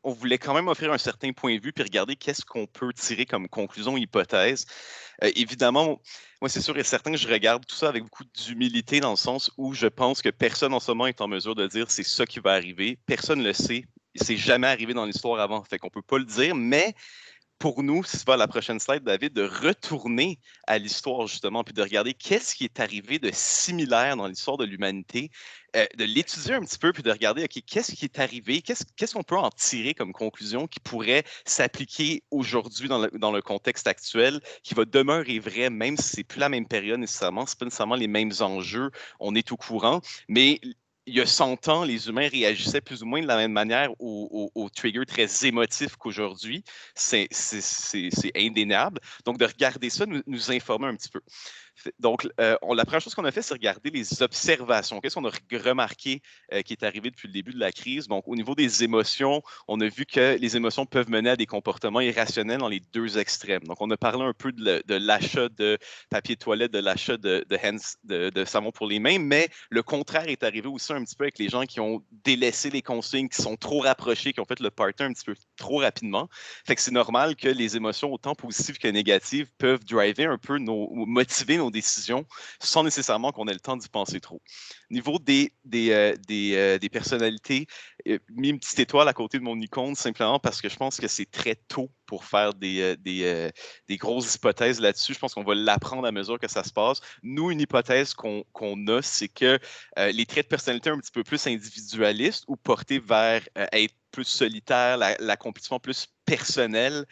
On voulait quand même offrir un certain point de vue puis regarder qu'est-ce qu'on peut tirer comme conclusion, hypothèse. Évidemment, moi, c'est sûr et certain que je regarde tout ça avec beaucoup d'humilité dans le sens où je pense que personne en ce moment est en mesure de dire c'est ça qui va arriver. Personne ne le sait. C'est jamais arrivé dans l'histoire avant, fait qu'on ne peut pas le dire, mais pour nous, si tu vas à la prochaine slide, David, de retourner à l'histoire justement, puis de regarder qu'est-ce qui est arrivé de similaire dans l'histoire de l'humanité, de l'étudier un petit peu, puis de regarder, OK, qu'est-ce qui est arrivé, qu'est-ce qu'on peut en tirer comme conclusion qui pourrait s'appliquer aujourd'hui dans le contexte actuel, qui va demeurer vrai, même si ce n'est plus la même période nécessairement, ce n'est pas nécessairement les mêmes enjeux, on est au courant, mais il y a 100 ans, les humains réagissaient plus ou moins de la même manière aux triggers très émotifs qu'aujourd'hui. C'est indéniable. Donc, de regarder ça, nous informer un petit peu. Donc, la première chose qu'on a fait, c'est regarder les observations. Qu'est-ce qu'on a remarqué qui est arrivé depuis le début de la crise? Donc, au niveau des émotions, on a vu que les émotions peuvent mener à des comportements irrationnels dans les deux extrêmes. Donc, on a parlé un peu de l'achat de papier de toilette, de l'achat de savon pour les mains, mais le contraire est arrivé aussi un petit peu avec les gens qui ont délaissé les consignes, qui sont trop rapprochés, qui ont fait le party un petit peu trop rapidement. Fait que c'est normal que les émotions, autant positives que négatives, peuvent driver un peu motiver nos décisions sans nécessairement qu'on ait le temps d'y penser trop. Au niveau des personnalités, mis une petite étoile à côté de mon icône simplement parce que je pense que c'est très tôt pour faire des grosses hypothèses là-dessus. Je pense qu'on va l'apprendre à mesure que ça se passe. Nous, une hypothèse qu'on a, c'est que les traits de personnalité un petit peu plus individualistes ou portés vers être plus solitaire, l'accomplissement plus personnel,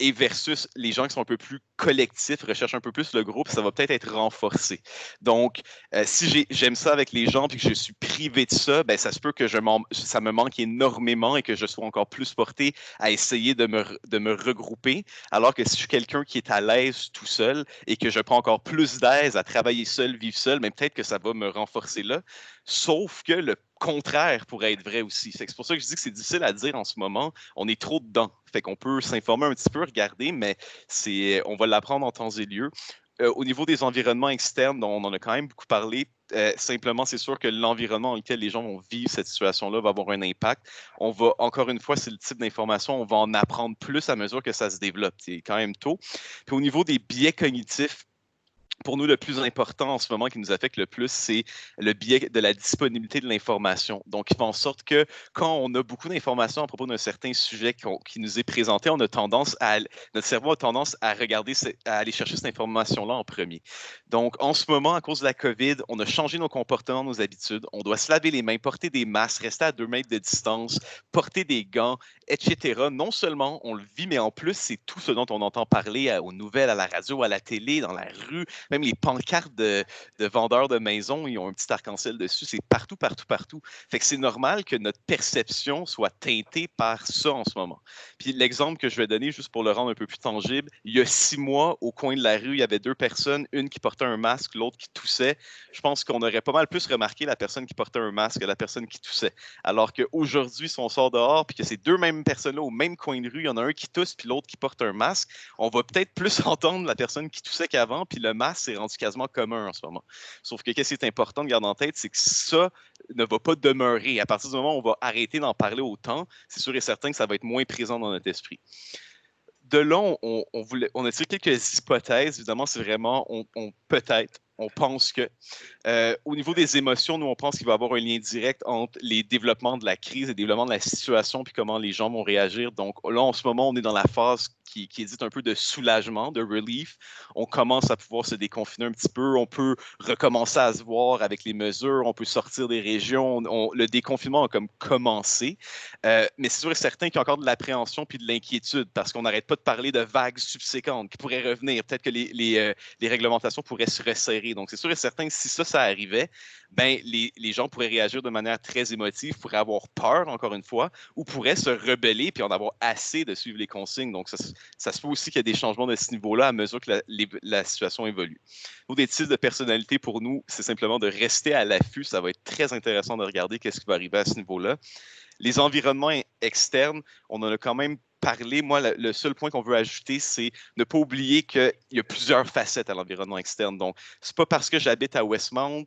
et versus les gens qui sont un peu plus collectifs, recherchent un peu plus le groupe, ça va peut-être être renforcé. Donc, si j'aime ça avec les gens et que je suis privé de ça, ben, ça se peut que ça me manque énormément et que je sois encore plus porté à essayer de me regrouper, alors que si je suis quelqu'un qui est à l'aise tout seul et que je prends encore plus d'aise à travailler seul, vivre seul, mais peut-être que ça va me renforcer là, sauf que le contraire pourrait être vrai aussi. C'est pour ça que je dis que c'est difficile à dire en ce moment. On est trop dedans. Fait qu'on peut s'informer un petit peu, regarder, mais on va l'apprendre en temps et lieu. Au niveau des environnements externes, dont on en a quand même beaucoup parlé, simplement, c'est sûr que l'environnement dans lequel les gens vont vivre cette situation-là va avoir un impact. On va, encore une fois, c'est le type d'information, on va en apprendre plus à mesure que ça se développe. C'est quand même tôt. Puis au niveau des biais cognitifs, pour nous, le plus important en ce moment qui nous affecte le plus, c'est le biais de la disponibilité de l'information. Donc, il fait en sorte que quand on a beaucoup d'informations à propos d'un certain sujet qui nous est présenté, notre cerveau a tendance à à aller chercher cette information-là en premier. Donc, en ce moment, à cause de la COVID, on a changé nos comportements, nos habitudes. On doit se laver les mains, porter des masques, rester à 2 mètres de distance, porter des gants, etc. Non seulement on le vit, mais en plus, c'est tout ce dont on entend parler aux nouvelles, à la radio, à la télé, dans la rue. Même les pancartes de vendeurs de maisons, ils ont un petit arc-en-ciel dessus. C'est partout, partout, partout. Fait que c'est normal que notre perception soit teintée par ça en ce moment. Puis l'exemple que je vais donner, juste pour le rendre un peu plus tangible, il y a 6 mois, au coin de la rue, il y avait 2 personnes, une qui portait un masque, l'autre qui toussait. Je pense qu'on aurait pas mal plus remarqué la personne qui portait un masque que la personne qui toussait. Alors qu'aujourd'hui, si on sort dehors, puis que ces 2 mêmes personnes-là au même coin de rue, il y en a un qui tousse, puis l'autre qui porte un masque, on va peut-être plus entendre la personne qui toussait qu'avant, puis le masque, c'est rendu quasiment commun en ce moment. Sauf que qu'est-ce qui est important de garder en tête, c'est que ça ne va pas demeurer. À partir du moment où on va arrêter d'en parler autant, c'est sûr et certain que ça va être moins présent dans notre esprit. De là, on a tiré quelques hypothèses. Évidemment, c'est vraiment, peut-être, on pense que. Au niveau des émotions, nous, on pense qu'il va y avoir un lien direct entre les développements de la crise et le développement de la situation, puis comment les gens vont réagir. Donc là, en ce moment, on est dans la phase qui est dite un peu de soulagement, de relief. On commence à pouvoir se déconfiner un petit peu. On peut recommencer à se voir avec les mesures. On peut sortir des régions. Le déconfinement a comme commencé. Mais c'est sûr et certain qu'il y a encore de l'appréhension puis de l'inquiétude parce qu'on n'arrête pas de parler de vagues subséquentes qui pourraient revenir. Peut-être que les réglementations pourraient se resserrer. Donc, c'est sûr et certain que si ça arrivait, ben, les gens pourraient réagir de manière très émotive, pourraient avoir peur, encore une fois, ou pourraient se rebeller puis en avoir assez de suivre les consignes. Donc, ça se peut aussi qu'il y ait des changements de ce niveau-là à mesure que la situation évolue. Pour des types de personnalité, pour nous, c'est simplement de rester à l'affût. Ça va être très intéressant de regarder qu'est-ce qui va arriver à ce niveau-là. Les environnements externes, on en a quand même parlé. Moi, le seul point qu'on veut ajouter, c'est ne pas oublier qu'il y a plusieurs facettes à l'environnement externe. Donc, c'est pas parce que j'habite à Westmount,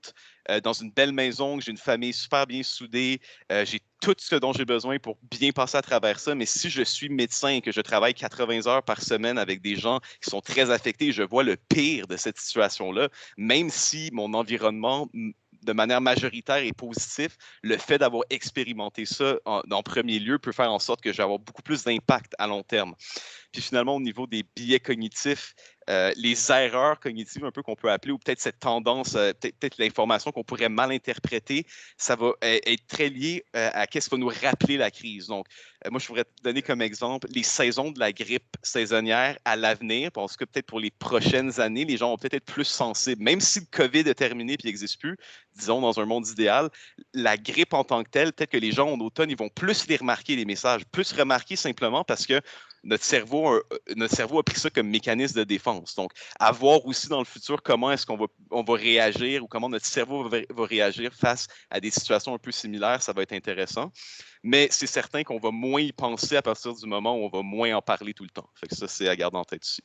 dans une belle maison, que j'ai une famille super bien soudée, j'ai tout ce dont j'ai besoin pour bien passer à travers ça. Mais si je suis médecin et que je travaille 80 heures par semaine avec des gens qui sont très affectés, je vois le pire de cette situation-là, même si mon environnement de manière majoritaire et positif, le fait d'avoir expérimenté ça en premier lieu peut faire en sorte que je vais avoir beaucoup plus d'impact à long terme. Puis finalement, au niveau des biais cognitifs, les erreurs cognitives un peu qu'on peut appeler, ou peut-être cette tendance, peut-être l'information qu'on pourrait mal interpréter, ça va être très lié à qu'est-ce qui va nous rappeler la crise. Donc, moi, je pourrais te donner comme exemple les saisons de la grippe saisonnière à l'avenir, parce que peut-être pour les prochaines années, les gens vont peut-être être plus sensibles. Même si le COVID est terminé et n'existe plus, disons dans un monde idéal, la grippe en tant que telle, peut-être que les gens en automne, ils vont plus les remarquer, les messages, plus remarquer simplement parce que notre cerveau a pris ça comme mécanisme de défense. Donc, à voir aussi dans le futur comment est-ce qu'on va réagir ou comment notre cerveau va réagir face à des situations un peu similaires, ça va être intéressant. Mais c'est certain qu'on va moins y penser à partir du moment où on va moins en parler tout le temps. Fait que ça, c'est à garder en tête aussi.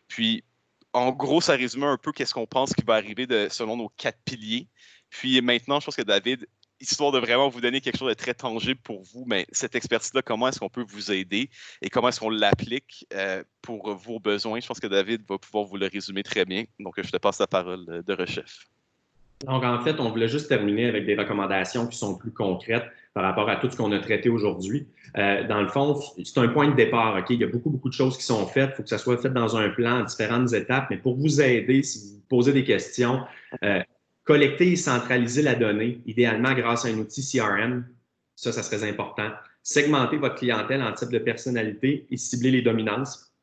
Puis, en gros, ça résume un peu qu'est-ce qu'on pense qui va arriver selon nos 4 piliers. Puis maintenant, je pense que David, histoire de vraiment vous donner quelque chose de très tangible pour vous, mais cette expertise-là, comment est-ce qu'on peut vous aider et comment est-ce qu'on l'applique pour vos besoins? Je pense que David va pouvoir vous le résumer très bien. Donc, je te passe la parole de Rechef. Donc, en fait, on voulait juste terminer avec des recommandations qui sont plus concrètes par rapport à tout ce qu'on a traité aujourd'hui. Dans le fond, c'est un point de départ. Okay? Il y a beaucoup, beaucoup de choses qui sont faites. Il faut que ça soit fait dans un plan, différentes étapes. Mais pour vous aider, si vous posez des questions, collecter et centraliser la donnée, idéalement grâce à un outil CRM, ça serait important. Segmenter votre clientèle en type de personnalité et cibler les dominances.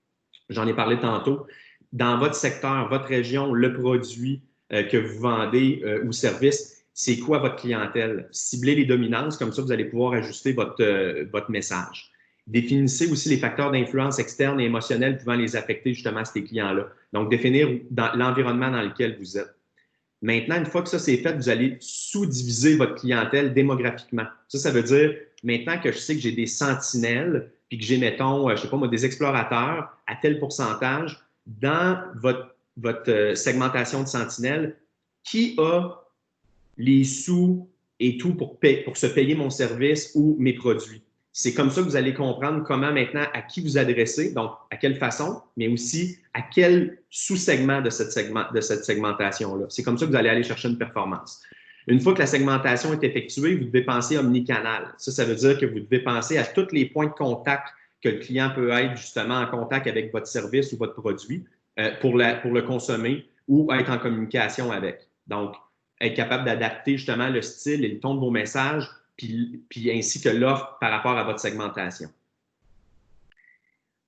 J'en ai parlé tantôt. Dans votre secteur, votre région, le produit que vous vendez ou service, c'est quoi votre clientèle? Ciblez les dominances, comme ça, vous allez pouvoir ajuster votre message. Définissez aussi les facteurs d'influence externes et émotionnels pouvant les affecter justement ces clients-là. Donc, définir l'environnement dans lequel vous êtes. Maintenant, une fois que ça c'est fait, vous allez sous-diviser votre clientèle démographiquement. Ça veut dire, maintenant que je sais que j'ai des sentinelles puis que j'ai, mettons, je ne sais pas moi, des explorateurs à tel pourcentage dans votre segmentation de sentinelle, qui a les sous et tout pour se payer mon service ou mes produits. C'est comme ça que vous allez comprendre comment maintenant à qui vous adresser, donc à quelle façon, mais aussi à quel sous-segment de cette segmentation-là. C'est comme ça que vous allez aller chercher une performance. Une fois que la segmentation est effectuée, vous devez penser omnicanal. Ça veut dire que vous devez penser à tous les points de contact que le client peut être justement en contact avec votre service ou votre produit pour le consommer ou être en communication avec. Donc, être capable d'adapter justement le style et le ton de vos messages, puis ainsi que l'offre par rapport à votre segmentation.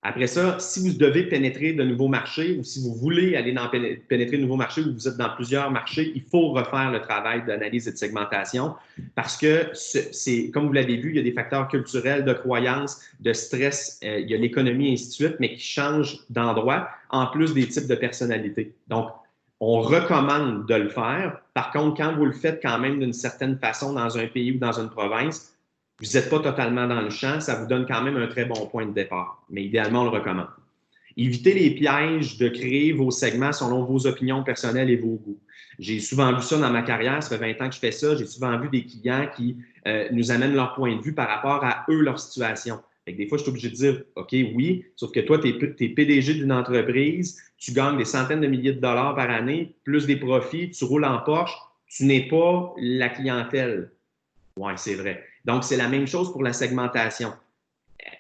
Après ça, si vous devez pénétrer de nouveaux marchés ou si vous voulez aller pénétrer de nouveaux marchés ou vous êtes dans plusieurs marchés, il faut refaire le travail d'analyse et de segmentation parce que, comme vous l'avez vu, il y a des facteurs culturels, de croyances, de stress, il y a l'économie et ainsi de suite, mais qui changent d'endroit en plus des types de personnalités. Donc, on recommande de le faire. Par contre, quand vous le faites quand même d'une certaine façon dans un pays ou dans une province, vous n'êtes pas totalement dans le champ, ça vous donne quand même un très bon point de départ. Mais idéalement, on le recommande. Évitez les pièges de créer vos segments selon vos opinions personnelles et vos goûts. J'ai souvent vu ça dans ma carrière, ça fait 20 ans que je fais ça. J'ai souvent vu des clients qui nous amènent leur point de vue par rapport à eux, leur situation. Fait que des fois, je suis obligé de dire, OK, oui, sauf que toi, tu es PDG d'une entreprise, tu gagnes des centaines de milliers de dollars par année, plus des profits, tu roules en Porsche, tu n'es pas la clientèle. Oui, c'est vrai. Donc, c'est la même chose pour la segmentation.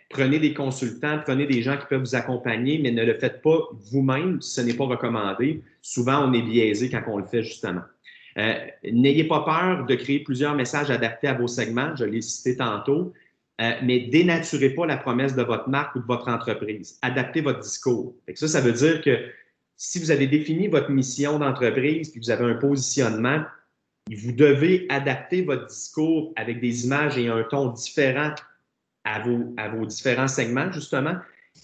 Prenez des consultants, prenez des gens qui peuvent vous accompagner, mais ne le faites pas vous-même, ce n'est pas recommandé. Souvent, on est biaisé quand on le fait, justement. N'ayez pas peur de créer plusieurs messages adaptés à vos segments, je l'ai cité tantôt, mais dénaturez pas la promesse de votre marque ou de votre entreprise. Adaptez votre discours. Fait que ça veut dire que si vous avez défini votre mission d'entreprise puis vous avez un positionnement, vous devez adapter votre discours avec des images et un ton différent à vos différents segments, justement,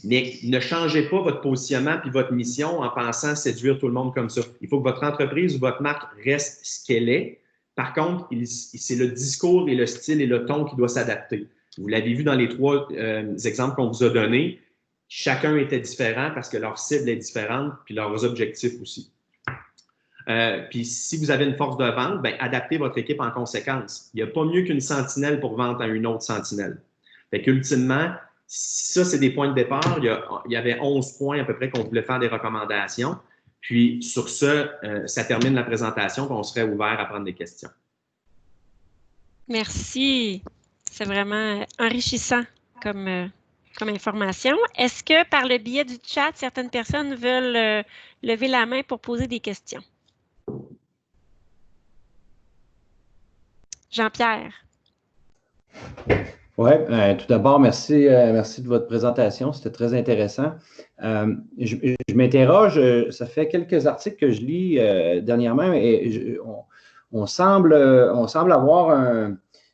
mais ne changez pas votre positionnement puis votre mission en pensant séduire tout le monde comme ça. Il faut que votre entreprise ou votre marque reste ce qu'elle est. Par contre, c'est le discours et le style et le ton qui doit s'adapter. Vous l'avez vu dans les 3 exemples qu'on vous a donnés. Chacun était différent parce que leur cible est différente puis leurs objectifs aussi. Puis si vous avez une force de vente, bien, adaptez votre équipe en conséquence. Il n'y a pas mieux qu'une sentinelle pour vendre à une autre sentinelle. Fait qu'ultimement, ça, c'est des points de départ. Il y avait 11 points à peu près qu'on voulait faire des recommandations. Puis sur ce, ça termine la présentation, puis on serait ouvert à prendre des questions. Merci. C'est vraiment enrichissant comme information. Est-ce que par le biais du chat, certaines personnes veulent lever la main pour poser des questions? Jean-Pierre. Oui, tout d'abord, merci de votre présentation. C'était très intéressant. Je m'interroge, ça fait quelques articles que je lis dernièrement et on semble avoir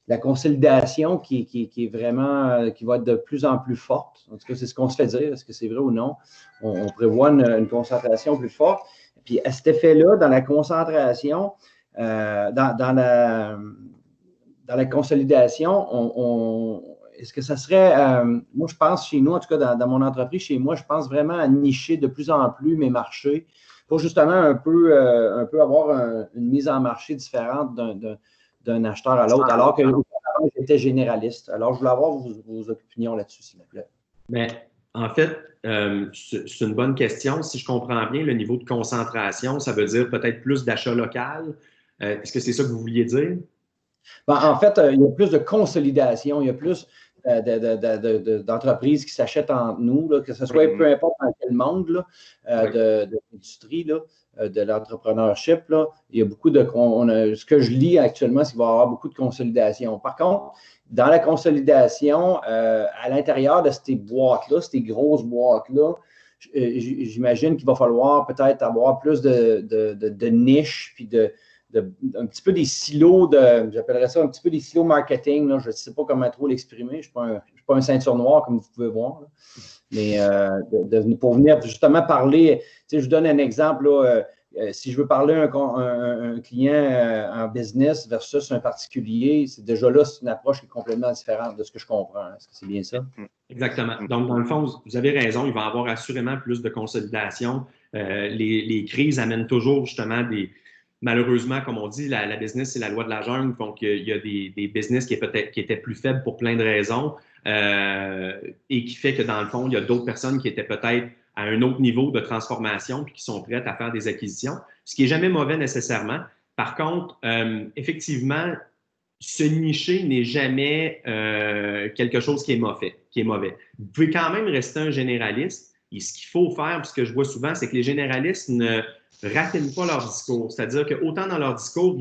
la consolidation qui est vraiment, qui va être de plus en plus forte. En tout cas, c'est ce qu'on se fait dire. Est-ce que c'est vrai ou non? On prévoit une concentration plus forte. Puis à cet effet-là, dans la concentration, dans la consolidation, est-ce que ça serait, moi je pense chez nous, en tout cas dans mon entreprise, chez moi, je pense vraiment à nicher de plus en plus mes marchés pour justement un peu avoir une mise en marché différente d'un acheteur à l'autre, alors que j'étais généraliste. Alors, je voulais avoir vos opinions là-dessus, s'il vous plaît. Mais en fait, c'est une bonne question. Si je comprends bien, le niveau de concentration, ça veut dire peut-être plus d'achat local. Est-ce que c'est ça que vous vouliez dire? Ben, en fait, il y a plus de consolidation, il y a plus d'entreprises qui s'achètent entre nous, là, que ce soit peu importe dans quel monde de l'industrie, de l'entrepreneurship. Il y a beaucoup ce que je lis actuellement, c'est qu'il va y avoir beaucoup de consolidation. Par contre, dans la consolidation, à l'intérieur de ces boîtes-là, ces grosses boîtes-là, j'imagine qu'il va falloir peut-être avoir plus de niches, puis un petit peu des silos j'appellerais ça un petit peu des silos marketing. Là, je ne sais pas comment trop l'exprimer. Je ne suis pas un ceinture noire, comme vous pouvez voir. Là. Mais pour venir justement parler, je vous donne un exemple. Là, si je veux parler à un client en business versus un particulier, c'est déjà là, c'est une approche qui est complètement différente de ce que je comprends. Est-ce que c'est bien ça? Exactement. Donc, dans le fond, vous avez raison, il va y avoir assurément plus de consolidation. Les crises amènent toujours justement malheureusement, comme on dit, la business, c'est la loi de la jungle. Donc, il y a des business qui étaient plus faibles pour plein de raisons et qui fait que, dans le fond, il y a d'autres personnes qui étaient peut-être à un autre niveau de transformation puis qui sont prêtes à faire des acquisitions, ce qui n'est jamais mauvais nécessairement. Par contre, effectivement, se nicher n'est jamais quelque chose qui est mauvais. Vous pouvez quand même rester un généraliste. Et ce qu'il faut faire, puis ce que je vois souvent, c'est que les généralistes ne raffinent pas leur discours. C'est-à-dire qu'autant dans leur discours,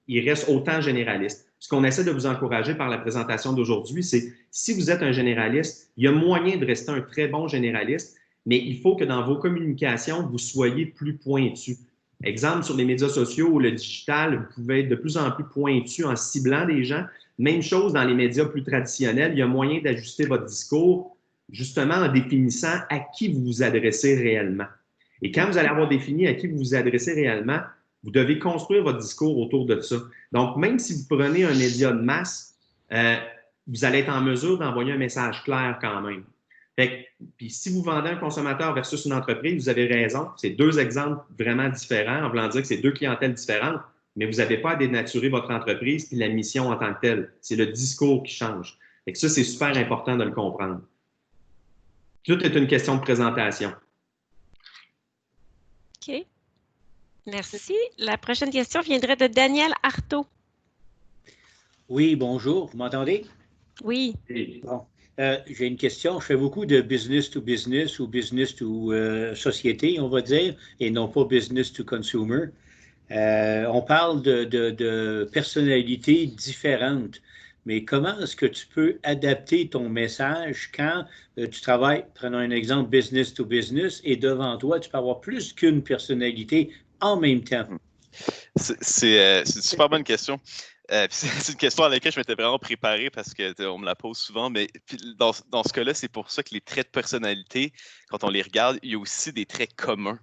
ils restent autant généralistes. Ce qu'on essaie de vous encourager par la présentation d'aujourd'hui, c'est si vous êtes un généraliste, il y a moyen de rester un très bon généraliste, mais il faut que dans vos communications, vous soyez plus pointu. Exemple, sur les médias sociaux ou le digital, vous pouvez être de plus en plus pointu en ciblant des gens. Même chose dans les médias plus traditionnels, il y a moyen d'ajuster votre discours justement en définissant à qui vous vous adressez réellement. Et quand vous allez avoir défini à qui vous vous adressez réellement, vous devez construire votre discours autour de ça. Donc, même si vous prenez un média de masse, vous allez être en mesure d'envoyer un message clair quand même. Puis si vous vendez un consommateur versus une entreprise, vous avez raison. C'est deux exemples vraiment différents, en voulant dire que c'est deux clientèles différentes, mais vous n'avez pas à dénaturer votre entreprise et la mission en tant que telle. C'est le discours qui change. Et ça, c'est super important de le comprendre. Tout est une question de présentation. OK. Merci. La prochaine question viendrait de Daniel Artaud. Oui, bonjour. Vous m'entendez? Oui. Bon. J'ai une question. Je fais beaucoup de business to business ou business to société, on va dire, et non pas business to consumer. On parle de personnalités différentes, mais comment est-ce que tu peux adapter ton message quand tu travailles, prenons un exemple, business to business, et devant toi, tu peux avoir plus qu'une personnalité en même temps? C'est une super bonne question. C'est une question à laquelle je m'étais vraiment préparé parce qu'on me la pose souvent, mais dans ce cas-là, c'est pour ça que les traits de personnalité, quand on les regarde, il y a aussi des traits communs.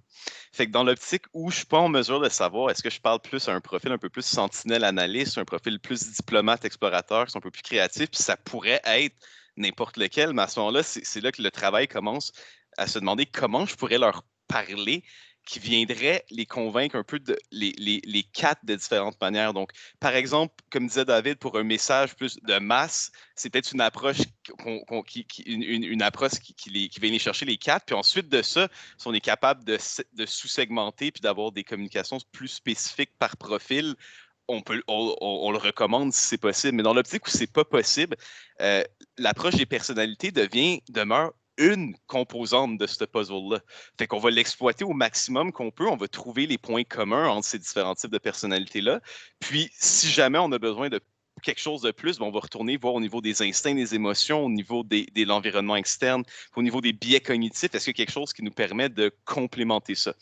Fait que dans l'optique où je ne suis pas en mesure de savoir est-ce que je parle plus à un profil un peu plus sentinelle-analyste, un profil plus diplomate-explorateur, qui sont un peu plus créatif, puis ça pourrait être n'importe lequel, mais à ce moment-là, c'est là que le travail commence à se demander comment je pourrais leur parler qui viendrait les convaincre un peu de les quatre de différentes manières. Donc, par exemple, comme disait David, pour un message plus de masse, c'est peut-être une approche une approche qui vient les chercher les quatre. Puis ensuite de ça, si on est capable de sous-segmenter puis d'avoir des communications plus spécifiques par profil, on le recommande si c'est possible. Mais dans l'optique où c'est pas possible, l'approche des personnalités demeure une composante de ce puzzle-là. Fait qu'on va l'exploiter au maximum qu'on peut. On va trouver les points communs entre ces différents types de personnalités-là. Puis, si jamais on a besoin de quelque chose de plus, on va retourner voir au niveau des instincts, des émotions, au niveau de l'environnement externe, au niveau des biais cognitifs. Est-ce qu'il y a quelque chose qui nous permet de complémenter ça?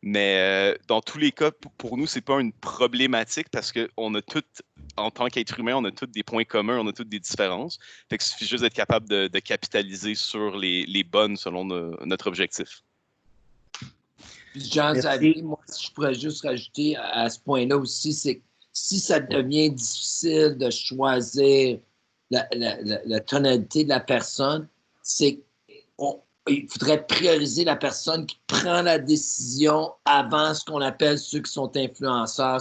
Mais dans tous les cas, pour nous, ce n'est pas une problématique parce qu'on a toutes, en tant qu'être humain, on a tous des points communs, on a toutes des différences. Fait que il suffit juste d'être capable de capitaliser sur les bonnes selon notre objectif. Jean-Xavier, moi, si je pourrais juste rajouter à ce point-là aussi, c'est que si ça devient difficile de choisir la tonalité de la personne, c'est il faudrait prioriser la personne qui prend la décision avant ce qu'on appelle ceux qui sont influenceurs.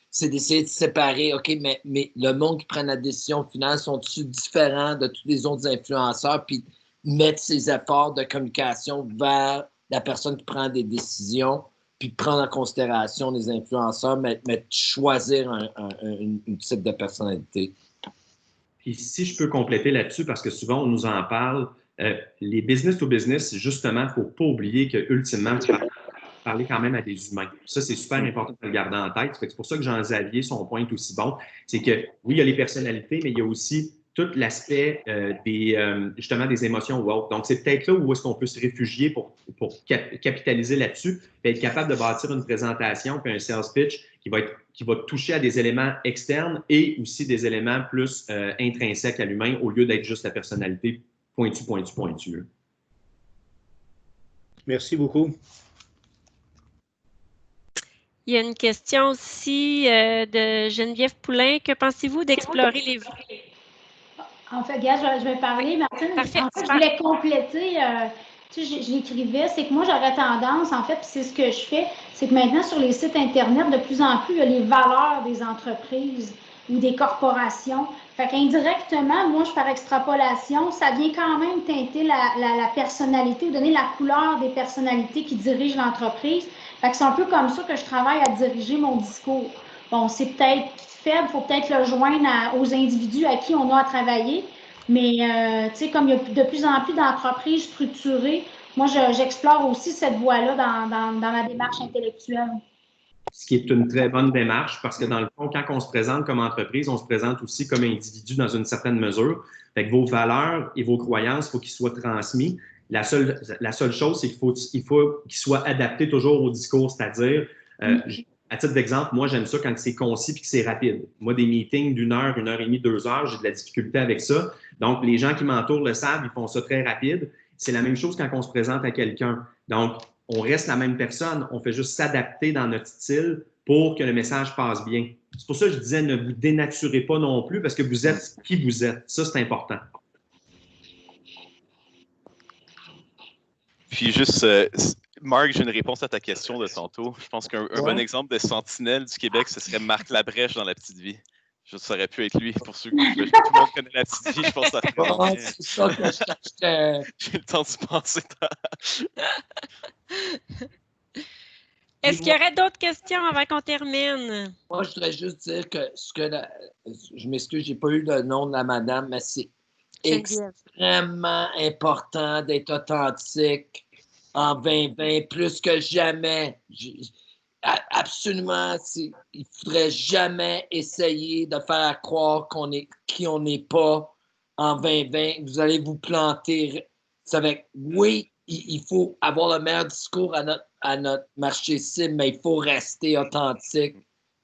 C'est d'essayer de séparer, OK, mais le monde qui prend la décision finale, sont-ils différents de tous les autres influenceurs, puis mettre ses efforts de communication vers la personne qui prend des décisions, puis prendre en considération les influenceurs, mais choisir un type de personnalité. Puis si je peux compléter là-dessus, parce que souvent on nous en parle, les business to business, justement, il ne faut pas oublier qu'ultimement, vous parlez quand même à des humains. Ça, c'est super important de le garder en tête. C'est pour ça que Jean-Xavier, son point est aussi bon. C'est que, oui, il y a les personnalités, mais il y a aussi tout l'aspect justement des émotions ou autres. Donc, c'est peut-être là où est-ce qu'on peut se réfugier pour capitaliser là-dessus, et être capable de bâtir une présentation puis un sales pitch qui va toucher à des éléments externes et aussi des éléments plus intrinsèques à l'humain au lieu d'être juste la personnalité pointu. Merci beaucoup. Il y a une question aussi de Geneviève Poulain. Que pensez-vous d'explorer les... En fait, gars, je vais parler, Martine. Parfait, En fait, je voulais compléter, tu sais, je l'écrivais, c'est que moi, j'aurais tendance, en fait, puis c'est ce que je fais, c'est que maintenant, sur les sites Internet, de plus en plus, il y a les valeurs des entreprises ou des corporations. Fait qu'indirectement, moi, par extrapolation, ça vient quand même teinter la personnalité ou donner la couleur des personnalités qui dirigent l'entreprise. Fait que c'est un peu comme ça que je travaille à diriger mon discours. Bon, c'est peut-être faible, il faut peut-être le joindre aux individus à qui on a à travailler. Mais, tu sais, comme il y a de plus en plus d'entreprises structurées, moi, j'explore aussi cette voie-là dans ma démarche intellectuelle. Ce qui est une très bonne démarche parce que dans le fond, quand on se présente comme entreprise, on se présente aussi comme individu dans une certaine mesure. Fait que vos valeurs et vos croyances, il faut qu'ils soient transmis. La seule chose, c'est qu'il faut qu'ils soient adaptés toujours au discours, c'est-à-dire, à titre d'exemple, moi, j'aime ça quand c'est concis et que c'est rapide. Moi, des meetings d'1 heure, 1 heure et demie, 2 heures, j'ai de la difficulté avec ça. Donc, les gens qui m'entourent le savent, ils font ça très rapide. C'est la même chose quand on se présente à quelqu'un. Donc, on reste la même personne, on fait juste s'adapter dans notre style pour que le message passe bien. C'est pour ça que je disais, ne vous dénaturez pas non plus parce que vous êtes qui vous êtes. Ça, c'est important. Puis juste, Marc, j'ai une réponse à ta question de tantôt. Je pense qu'un bon exemple de sentinelle du Québec, ce serait Marc Labrèche dans La Petite Vie. Ça aurait pu être lui, pour ceux qui... Tout le monde connaît La Petite Vie, je pense que ça ferait bien. C'est ça que je cherchais. J'ai le temps de penser. Est-ce qu'il y aurait d'autres questions avant qu'on termine? Moi, je voudrais juste dire que je m'excuse, j'ai pas eu le nom de la madame, mais c'est extrêmement important d'être authentique en 2020, plus que jamais. Absolument, il faudrait jamais essayer de faire croire qu'on est qui on n'est pas en 2020. Vous allez vous planter. Oui, il faut avoir le meilleur discours à notre marché cible, mais il faut rester authentique.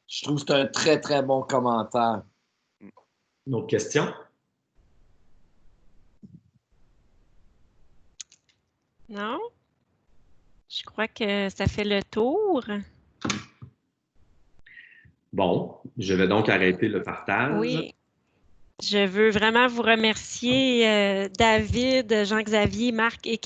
Je trouve que c'est un très, très bon commentaire. Une autre question? Non? Je crois que ça fait le tour. Bon, je vais donc arrêter le partage. Oui. Je veux vraiment vous remercier, David, Jean-Xavier, Marc et